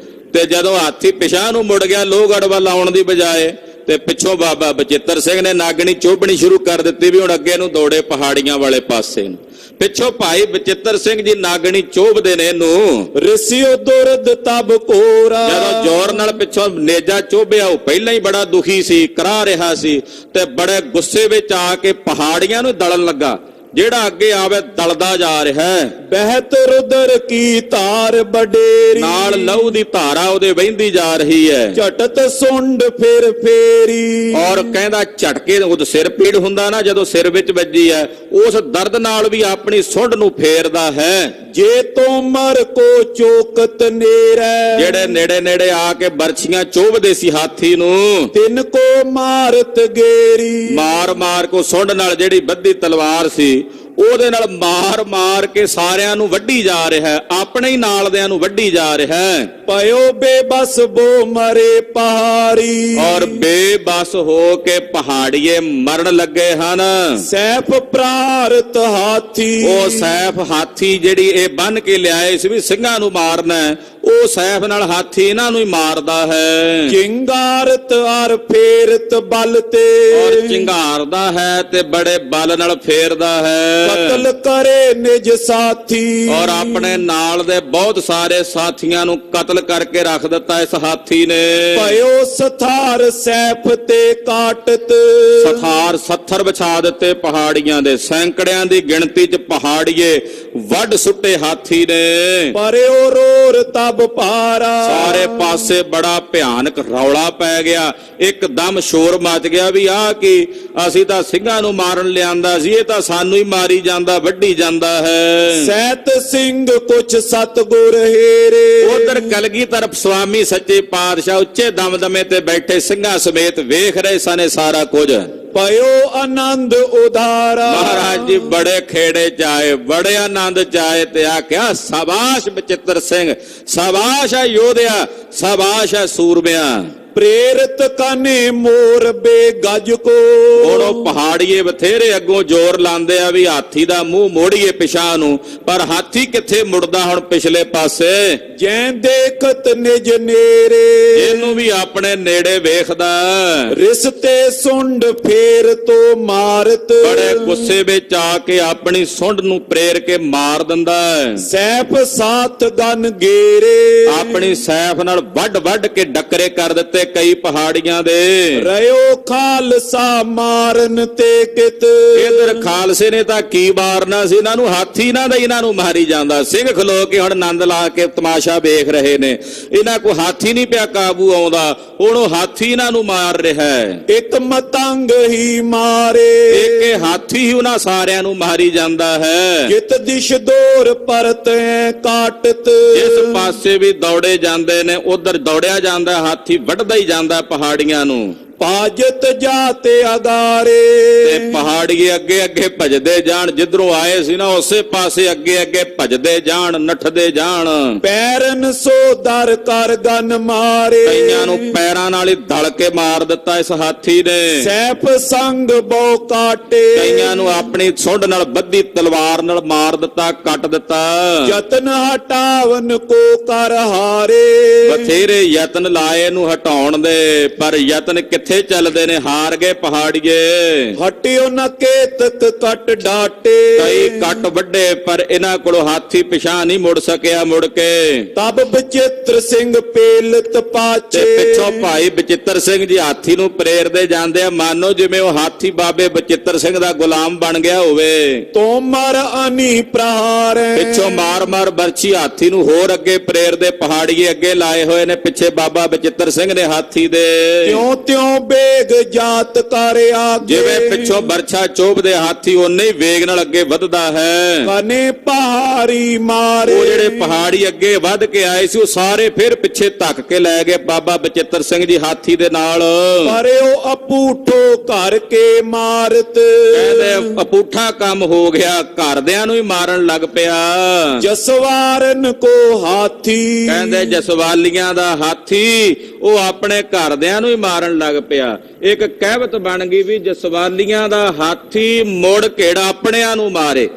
ਤੇ ਜਦੋਂ ਹਾਥੀ ਪਿਛਾਂ ਨੂੰ ਮੁੜ ਗਿਆ ਲੋਹਗੜ੍ਹ ਵੱਲ ਆਉਣ ਦੀ ਬਜਾਏ, ਤੇ ਪਿੱਛੋਂ ਬਾਬਾ ਬਚਿੱਤਰ ਸਿੰਘ ਨੇ ਨਾਗਣੀ ਚੋਬਣੀ ਸ਼ੁਰੂ ਕਰ ਦਿੱਤੀ ਵੀ ਹੁਣ ਅੱਗੇ ਨੂੰ ਦੌੜੇ ਪਹਾੜੀਆਂ ਵਾਲੇ ਪਾਸੇ ਨੂੰ। ਪਿੱਛੋਂ ਭਾਈ ਬਚਿੱਤਰ ਸਿੰਘ ਜੀ ਨਾਗਣੀ ਚੋਬਦੇ ਨੇ ਇਹਨੂੰ। ਰਸਿਓ ਦੁਰਦ ਤਬ ਕੋਰਾ, ਜਦੋਂ ਜ਼ੋਰ ਨਾਲ ਪਿੱਛੋਂ ਨੇਜਾ ਚੋਬਿਆ, ਉਹ ਪਹਿਲਾਂ ਹੀ ਬੜਾ ਦੁਖੀ ਸੀ, ਕਰਾ ਰਿਹਾ ਸੀ, ਤੇ ਬੜੇ ਗੁੱਸੇ ਵਿੱਚ ਆ ਕੇ ਪਹਾੜੀਆਂ ਨੂੰ ਦਲਣ ਲੱਗਾ। ਜਿਹੜਾ ਅੱਗੇ ਆਵੇ ਦਲਦਾ ਜਾ ਰਿਹਾ ਹੈ। ਬਹਿਤ ਰੁਦਰ ਕੀ ਧਾਰ ਬਡੇਰੀ, ਨਾਲ ਲਹੂ ਦੀ ਧਾਰਾ ਉਹਦੇ ਵਹਿੰਦੀ ਜਾ ਰਹੀ ਹੈ। ਝਟਤ ਸੁੰਡ ਫਿਰ ਫੇਰੀ, ਔਰ ਕਹਿੰਦਾ ਝਟਕੇ ਉਹ ਸਿਰ ਪੀੜ ਹੁੰਦਾ ਨਾ ਜਦੋਂ ਸਿਰ ਵਿੱਚ ਵੱਜੀ ਹੈ, ਉਸ ਦਰਦ ਨਾਲ ਵੀ ਆਪਣੀ ਸੁੰਡ ਨੂੰ ਫੇਰਦਾ ਹੈ। ਜੇ ਤੋਂ ਮਰ ਕੋ ਚੋਕਤ ਨੇਰੈ, ਜਿਹੜੇ ਨੇੜੇ ਨੇੜੇ ਆ ਕੇ ਬਰਛੀਆਂ ਚੋਬਦੇ ਸੀ ਹਾਥੀ ਨੂੰ, ਤਿੰਨ ਕੋ ਮਾਰਤ ਗੇਰੀ, ਮਾਰ ਮਾਰ ਕੋ ਸੁੰਡ ਨਾਲ ਜਿਹੜੀ ਬੱਧੀ ਤਲਵਾਰ ਸੀ ਉਹਦੇ ਨਾਲ ਮਾਰ ਮਾਰ ਕੇ ਸਾਰਿਆਂ ਨੂੰ ਵੱਢੀ ਜਾ ਰਿਹਾ ਹੈ, ਆਪਣੇ ਹੀ ਨਾਲਦਿਆਂ ਨੂੰ ਵੱਢੀ ਜਾ ਰਿਹਾ ਹੈ। ਪਇਓ ਬੇਬਸ ਬੋ ਮਰੇ ਪਹਾੜੀ, ਔਰ ਬੇਬਸ ਹੋ ਕੇ ਪਹਾੜੀਏ ਮਰਨ ਲੱਗੇ ਹਨ। ਸੈਫ ਪ੍ਰਾਰਤ ਹਾਥੀ, ਉਹ ਸੈਫ ਹਾਥੀ ਜਿਹੜੀ ਇਹ ਬੰਨ ਕੇ ਲਿਆਏ ਸੀ ਵੀ ਸਿੰਘਾਂ ਨੂੰ ਮਾਰਨਾ, ਉਹ ਸੈਫ ਨਾਲ ਹਾਥੀ ਇਹਨਾਂ ਨੂੰ ਹੀ ਮਾਰਦਾ ਹੈ। ਚਿੰਗਾਰਤ ਅਰ ਫੇਰਤ ਬਲ ਤੇ, ਔਰ ਚਿੰਗਾਰਦਾ ਹੈ ਤੇ ਬੜੇ ਬਲ ਨਾਲ ਫੇਰਦਾ ਹੈ। ਕਤਲ ਕਰੇ ਨਿਜ ਸਾਥੀ, ਔਰ ਆਪਣੇ ਨਾਲ ਦੇ ਬਹੁਤ ਸਾਰੇ ਸਾਥੀਆਂ ਨੂੰ ਕਤਲ ਕਰਕੇ ਰੱਖ ਦਿੱਤਾ ਇਸ ਹਾਥੀ ਨੇ। ਪਇਓ ਸਥਾਰ ਸੈਫ ਤੇ ਕਾਟਤ, ਸਥਾਰ ਸੱਥਰ ਵਿਛਾ ਦਿੱਤੇ ਪਹਾੜੀਆਂ ਦੇ, ਸੈਂਕੜਿਆਂ ਦੀ ਗਿਣਤੀ 'ਚ ਪਹਾੜੀਏ ਵੱਢ ਸੁੱਟੇ ਹਾਥੀ ਨੇ। ਪਰਿਓ ਰੋਰ ਤਬ ਪਾਰਾ, ਸਾਰੇ ਪਾਸੇ ਬੜਾ ਭਿਆਨਕ ਰੌਲਾ ਪੈ ਗਿਆ, ਇੱਕਦਮ ਸ਼ੋਰ ਮਚ ਗਿਆ ਵੀ ਆਹ ਕੀ, ਅਸੀਂ ਤਾਂ ਸਿੰਘਾਂ ਨੂੰ ਮਾਰਨ ਲਿਆਂਦਾ ਸੀ, ਇਹ ਤਾਂ ਸਾਨੂੰ ਹੀ ਮਾਰੀ ਜਾਂਦਾ, ਵੱਢੀ ਜਾਂਦਾ ਹੈ। ਸੈਤ ਸਿੰਘ ਕੁਛ ਸਤਗੁਰ ਹੇਰੇ, ਉਧਰ ਕਲਗੀਧਰ ਸਵਾਮੀ ਸੱਚੇ ਪਾਤਸ਼ਾਹ ਉੱਚੇ ਦਮਦਮੇ ਤੇ ਬੈਠੇ ਸਿੰਘਾਂ ਸਮੇਤ ਵੇਖ ਰਹੇ ਸਨ ਸਾਰਾ ਕੁਝ। ਪਇਓ ਆਨੰਦ ਉਧਾਰਾ, ਮਹਾਰਾਜ ਜੀ ਬੜੇ ਖੇੜੇ ਚਾਏ, ਬੜੇ ਆਨੰਦ ਚਾਏ, ਤੇ ਆਖਿਆ ਸ਼ਾਬਾਸ਼ ਬਚਿੱਤਰ ਸਿੰਘ, ਸ਼ਾਬਾਸ਼ ਹੈ ਯੋਧਿਆ, ਸ਼ਾਬਾਸ਼ ਹੈ ਸੂਰਮਿਆ। प्रेरित कने मोर बे गज को। ਹੁਣ ਉਹ ਪਹਾੜੀਏ ਬਥੇਰੇ ਅੱਗੋਂ ਜ਼ੋਰ ਲਾਉਂਦੇ ਆ ਵੀ ਹਾਥੀ ਦਾ ਮੂੰਹ ਮੋੜੀਏ ਪਿਛਾਂ ਨੂੰ, ਪਰ ਹਾਥੀ ਕਿੱਥੇ ਮੁੜਦਾ ਹੁਣ ਪਿਛਲੇ ਪਾਸੇ। जै देखत निज नेरे ਇਹਨੂੰ ਵੀ ਆਪਣੇ ਨੇੜੇ ਵੇਖਦਾ, रिश्ते सुंड फेर तो मारत। ਬੜੇ ਗੁੱਸੇ ਵਿੱਚ ਆ ਕੇ ਆਪਣੀ ਸੁੰਡ ਨੂੰ ਪ੍ਰੇਰ ਕੇ ਮਾਰ ਦਿੰਦਾ ਹੈ। सैफ सात गन गेरे ਆਪਣੀ ਸੈਫ ਨਾਲ ਵੱਢ ਵੱਢ ਕੇ ਡੱਕਰੇ ਕਰ ਦਿੱਤੇ ਕਈ ਪਹਾੜੀਆਂ ਦੇ। रयो खालसा मारन ते कित। ਇਧਰ ਖਾਲਸੇ ਨੇ ਤਾਂ ਕੀ ਮਾਰਨਾ ਸੀ, ਇਹਨਾਂ ਨੂੰ ਹਾਥੀ ਨਾ ਦਾ ਇਹਨਾਂ ਨੂੰ ਮਾਰੀ ਜਾਂਦਾ। ਸਿੰਘ ਖਲੋ ਕੇ ਹੁਣ ਆਨੰਦ ਲਾ ਕੇ ਤਮਾਸ਼ਾ ਵੇਖ ਰਹੇ ਨੇ, ਇਹਨਾਂ ਕੋ ਹਾਥੀ ਨਹੀਂ ਪਿਆ ਕਾਬੂ ਆਉਂਦਾ, ਹੁਣ ਉਹ ਹਾਥੀ ਇਹਨਾਂ ਨੂੰ ਮਾਰ ਰਿਹਾ ਹੈ। एक मतंग ही मारे ਇੱਕ ਇਹ ਹਾਥੀ ਹੀ ਉਹਨਾਂ ਸਾਰਿਆਂ ਨੂੰ ਮਾਰੀ ਜਾਂਦਾ ਹੈ। कित दिश दौर परत काटत। ਇਸ ਪਾਸੇ ਵੀ ਦੌੜੇ ਜਾਂਦੇ ਨੇ, ਉਧਰ ਦੌੜਿਆ ਜਾਂਦਾ, ਹਾਥੀ ਵੱਢਦਾ ਹੀ ਜਾਂਦਾ ਪਹਾੜੀਆਂ ਨੂੰ। पाजत जाते अगारे ਤੇ ਪਹਾੜੀਏ ਅੱਗੇ ਅੱਗੇ ਭਜਦੇ ਜਾਣ, ਜਿੱਧਰੋਂ ਆਏ ਸੀ ਨਾ ਉਸੇ ਪਾਸੇ ਅੱਗੇ ਅੱਗੇ ਭਜਦੇ ਜਾਣ, ਨੱਠਦੇ ਜਾਣ। पैरन सो दर कर गन मारे ਕਈਆਂ ਨੂੰ ਪੈਰਾਂ ਨਾਲ ਹੀ ਧੜ ਕੇ ਮਾਰ ਦਿੱਤਾ ਇਸ ਹਾਥੀ ਨੇ। सैफ संग बो काटे ਕਈਆਂ ਨੂੰ ਆਪਣੀ ਸੁੰਡ ਨਾਲ ਬੱਧੀ ਤਲਵਾਰ ਨਾਲ ਮਾਰ ਦਿੱਤਾ, ਕੱਟ ਦਿੱਤਾ। जतन हटावन को कर हारे ਬਥੇਰੇ ਯਤਨ ਲਾਏ ਨੂੰ ਹਟਾਉਣ ਦੇ, ਪਰ ਯਤਨ ਕਿੱਥੇ ਚੱਲਦੇ ਨੇ, ਹਾਰ ਗਏ ਪਹਾੜੀਏ। हटियो न केतक कट डाटे ਕਈ ਕੱਟ ਵੱਡੇ, ਪਰ ਇਹਨਾਂ ਕੋਲੋਂ ਹਾਥੀ ਪਿਛਾਂ ਨਹੀਂ ਮੁੜ ਸਕਿਆ ਮੁੜ ਕੇ। तब बचित्र सिंह पेलत ਤੇ पाछे ਪਿੱਛੋਂ ਭਾਈ ਬਚਿੱਤਰ ਸਿੰਘ ਜੀ ਹਾਥੀ ਨੂੰ ਪ੍ਰੇਰਦੇ ਜਾਂਦੇ ਆ, ਮਾਨੋ ਜਿਵੇਂ ਉਹ ਹਾਥੀ ਬਾਬੇ ਬਚਿੱਤਰ ਸਿੰਘ ਦਾ ਗੁਲਾਮ ਬਣ ਗਿਆ ਹੋਵੇ। तोमर अनी प्रहार ਪਿੱਛੋਂ ਮਾਰ ਮਾਰ ਬਰਛੀ ਹਾਥੀ ਨੂੰ ਹੋਰ ਅੱਗੇ ਪ੍ਰੇਰਦੇ, ਪਹਾੜੀਏ ਅੱਗੇ ਲਾਏ ਹੋਏ ਨੇ ਪਿੱਛੇ ਬਾਬਾ ਬਚਿੱਤਰ ਸਿੰਘ ਨੇ ਹਾਥੀ ਦੇ। त्यों त्यों बेग जात कर आगे ਜਿਵੇਂ ਪਿੱਛੋਂ ਬਰਛਾ ਚੋਬਦੇ ਹਾਥੀ ਉਨੇ ਹੀ ਵੇਗ ਨਾਲ ਅੱਗੇ ਵੱਧਦਾ ਹੈ। कने पहाड़ी मारे ਉਹ ਜਿਹੜੇ ਪਹਾੜੀ ਅੱਗੇ ਵੱਧ ਕੇ ਆਏ ਸੀ ਉਹ ਸਾਰੇ ਫਿਰ ਪਿੱਛੇ ਧੱਕ ਕੇ ਲੈ ਗਏ ਬਾਬਾ ਬਚਿੱਤਰ ਸਿੰਘ ਜੀ ਹਾਥੀ ਦੇ ਨਾਲ। परे ओ अपूठो कर के मारत ਕਹਿੰਦੇ ਅਪੂਠਾ ਕੰਮ ਹੋ ਗਿਆ, ਘਰਦਿਆਂ ਨੂੰ ਹੀ ਮਾਰਨ ਲੱਗ ਪਿਆ। जसवारन को हाथी ਕਹਿੰਦੇ ਜਸਵਾਲੀਆਂ ਦਾ ਹਾਥੀ ਉਹ ਆਪਣੇ ਘਰਦਿਆਂ ਨੂੰ ਹੀ ਮਾਰਨ ਲੱਗ ਪਿਆ। ਇੱਕ ਕਹਿਵਤ ਬਣ ਗਈ ਵੀ ਜਸਵਾਲੀਆਂ ਦਾ ਹਾਥੀ ਮੁੜ ਘੇੜਾ ਆਪਣਿਆਂ ਨੂੰ ਮਾਰੇ।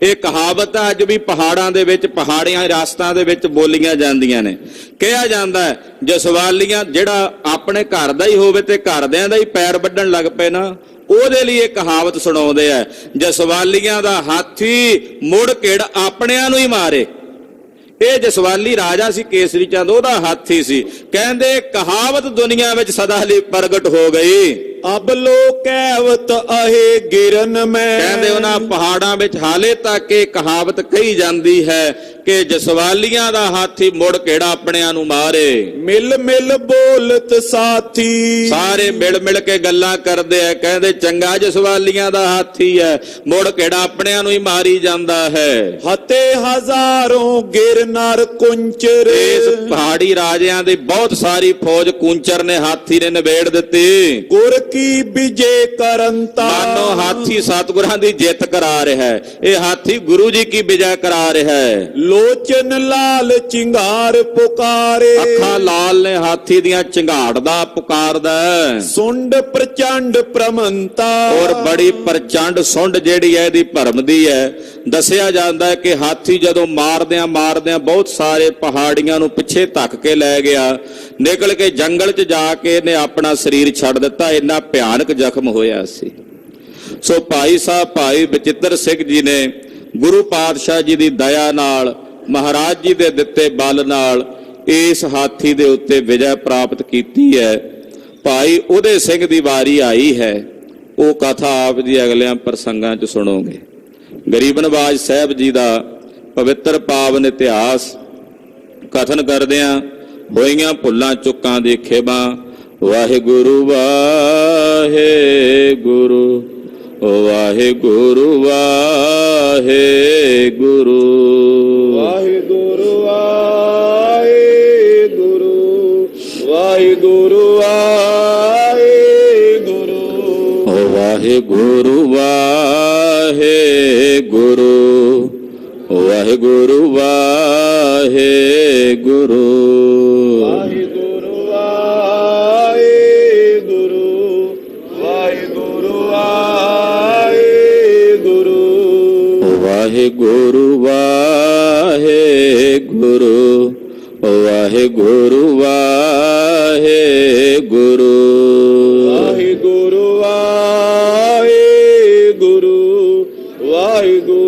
ਇਹ ਕਹਾਵਤ ਅੱਜ ਵੀ ਪਹਾੜਾਂ ਦੇ ਵਿੱਚ, ਪਹਾੜੀਆਂ ਰਾਸਤਾਂ ਦੇ ਵਿੱਚ ਬੋਲੀਆਂ ਜਾਂਦੀਆਂ ਨੇ। ਕਿਹਾ ਜਾਂਦਾ ਹੈ ਜਸਵਾਲੀਆਂ ਜਿਹੜਾ ਆਪਣੇ ਘਰ ਦਾ ਹੀ ਹੋਵੇ ਤੇ ਘਰਦਿਆਂ ਦਾ ਹੀ ਪੈਰ ਵੱਢਣ ਲੱਗ ਪਏ ਨਾ, ਉਹਦੇ ਲਈ ਇਹ ਕਹਾਵਤ ਸੁਣਾਉਂਦੇ ਆ, ਜਸਵਾਲੀਆਂ ਦਾ ਹਾਥੀ ਮੁੜ ਘੇੜ ਆਪਣਿਆਂ ਨੂੰ ਹੀ ਮਾਰੇ। ਇਹ ਜਸਵਾਲੀ ਰਾਜਾ ਸੀ ਕੇਸਰੀ ਚੰਦ, ਉਹਦਾ ਹਾਥੀ ਸੀ। ਕਹਿੰਦੇ ਕਹਾਵਤ ਦੁਨੀਆ ਵਿੱਚ ਸਦਾ ਲਈ ਪ੍ਰਗਟ ਹੋ ਗਈ। अब लो कहवत अहे गिरन में ਕਹਿੰਦੇ ਉਹਨਾਂ ਪਹਾੜਾਂ ਵਿੱਚ ਹਾਲੇ ਤੱਕ ਇਹ ਕਹਾਵਤ ਕਹੀ ਜਾਂਦੀ ਹੈ ਕਿ ਜਸਵਾਲੀਆਂ ਦਾ ਹਾਥੀ ਮੁੜ ਘੇੜਾ ਆਪਣਿਆਂ ਨੂੰ ਮਾਰੇ। मिल मिल बोलत साथी ਸਾਰੇ ਮਿਲ ਮਿਲ ਕੇ ਗੱਲਾਂ ਕਰਦੇ ਆ, ਕਹਿੰਦੇ ਚੰਗਾ ਜਸਵਾਲੀਆਂ ਦਾ ਹਾਥੀ ਹੈ, ਮੁੜ ਘੇੜਾ ਆਪਣਿਆਂ ਨੂੰ ਹੀ ਮਾਰੀ ਜਾਂਦਾ ਹੈ। हते हजारों गिरनार कुंचर ਇਸ ਪਹਾੜੀ ਰਾਜਿਆਂ ਦੀ ਬਹੁਤ ਸਾਰੀ ਫੌਜ ਕੂੰਚਰ ਨੇ ਹਾਥੀ ਨੇ ਨਿਬੇੜ ਦਿੱਤੀ। गुर की विजय करंता ਮਾਨੋ ਹਾਥੀ ਸਤਿਗੁਰਾਂ ਦੀ ਜਿੱਤ ਕਰਾ ਰਿਹਾ ਹੈ, ਇਹ ਹਾਥੀ ਗੁਰੂ ਜੀ ਕੀ ਵਿਜੈ ਕਰਾ ਰਿਹਾ ਹੈ। लोचन लाल चिंगार पुकारे ਅੱਖਾਂ ਲਾਲ ਨੇ ਹਾਥੀ ਦੀਆਂ ਚੰਗਾੜਦਾ ਪੁਕਾਰਦਾ ਹੈ। सुंड प्रचंड प्रमंता ਔਰ ਬੜੀ ਪ੍ਰਚੰਡ ਸੁੰਡ ਜਿਹੜੀ ਹੈ ਇਹਦੀ ਭਰਮਦੀ ਹੈ। ਦੱਸਿਆ ਜਾਂਦਾ ਹੈ ਕਿ ਹਾਥੀ ਜਦੋਂ ਮਾਰਦਿਆਂ ਮਾਰਦਿਆਂ ਬਹੁਤ ਸਾਰੇ ਪਹਾੜੀਆਂ ਨੂੰ ਪਿੱਛੇ ਧੱਕ ਕੇ ਲੈ ਗਿਆ, ਨਿਕਲ ਕੇ ਜੰਗਲ 'ਚ ਜਾ ਕੇ ਇਹਨੇ ਆਪਣਾ ਸਰੀਰ ਛੱਡ ਦਿੱਤਾ, ਇੰਨਾ ਭਿਆਨਕ ਜ਼ਖਮ ਹੋਇਆ ਸੀ। ਸੋ ਭਾਈ ਸਾਹਿਬ ਭਾਈ ਬਚਿੱਤਰ ਸਿੰਘ ਜੀ ਨੇ ਗੁਰੂ ਪਾਤਸ਼ਾਹ ਜੀ ਦੀ ਦਇਆ ਨਾਲ, ਮਹਾਰਾਜ ਜੀ ਦੇ ਦਿੱਤੇ ਬਲ ਨਾਲ ਇਸ ਹਾਥੀ ਦੇ ਉੱਤੇ ਵਿਜੈ ਪ੍ਰਾਪਤ ਕੀਤੀ ਹੈ। ਭਾਈ ਉਹਦੇ ਸਿੰਘ ਦੀ ਵਾਰੀ ਆਈ ਹੈ, ਉਹ ਕਥਾ ਆਪ ਜੀ ਅਗਲਿਆਂ ਪ੍ਰਸੰਗਾਂ 'ਚ ਸੁਣੋਗੇ। ਗਰੀਬ ਨਵਾਜ ਸਾਹਿਬ ਜੀ ਦਾ ਪਵਿੱਤਰ ਪਾਵਨ ਇਤਿਹਾਸ ਕਥਨ ਕਰਦਿਆਂ ਹੋਈਆਂ ਭੁੱਲਾਂ ਚੁੱਕਾਂ ਦੀ ਖੇਮਾ। ਵਾਹਿਗੁਰੂ ਵਾਹਿਗੁਰੂ ਵਾਹਿਗੁਰੂ ਵਾਹਿਗੁਰੂ वाहिगुरु वाहिगुरु वाहिगुरु वाहिगुरु ਵਾਹਿਗੁਰੂ ਵਾਹਿਗੁਰੂ ਵਾਹਿਗੁਰੂ ਵਾਹਿਗੁਰੂ वाहिगुरु वाहिगुरु ਵਾਹਿਗੁਰੂ ਵਾਹਿਗੁਰੂ ਵਾਹਿਗੁਰੂ ਵਾਹਿਗੁਰੂ ਵਾਹਿਗੁਰੂ ਵਾਹਿਗੁਰੂ ਵਾਹਿਗੁਰੂ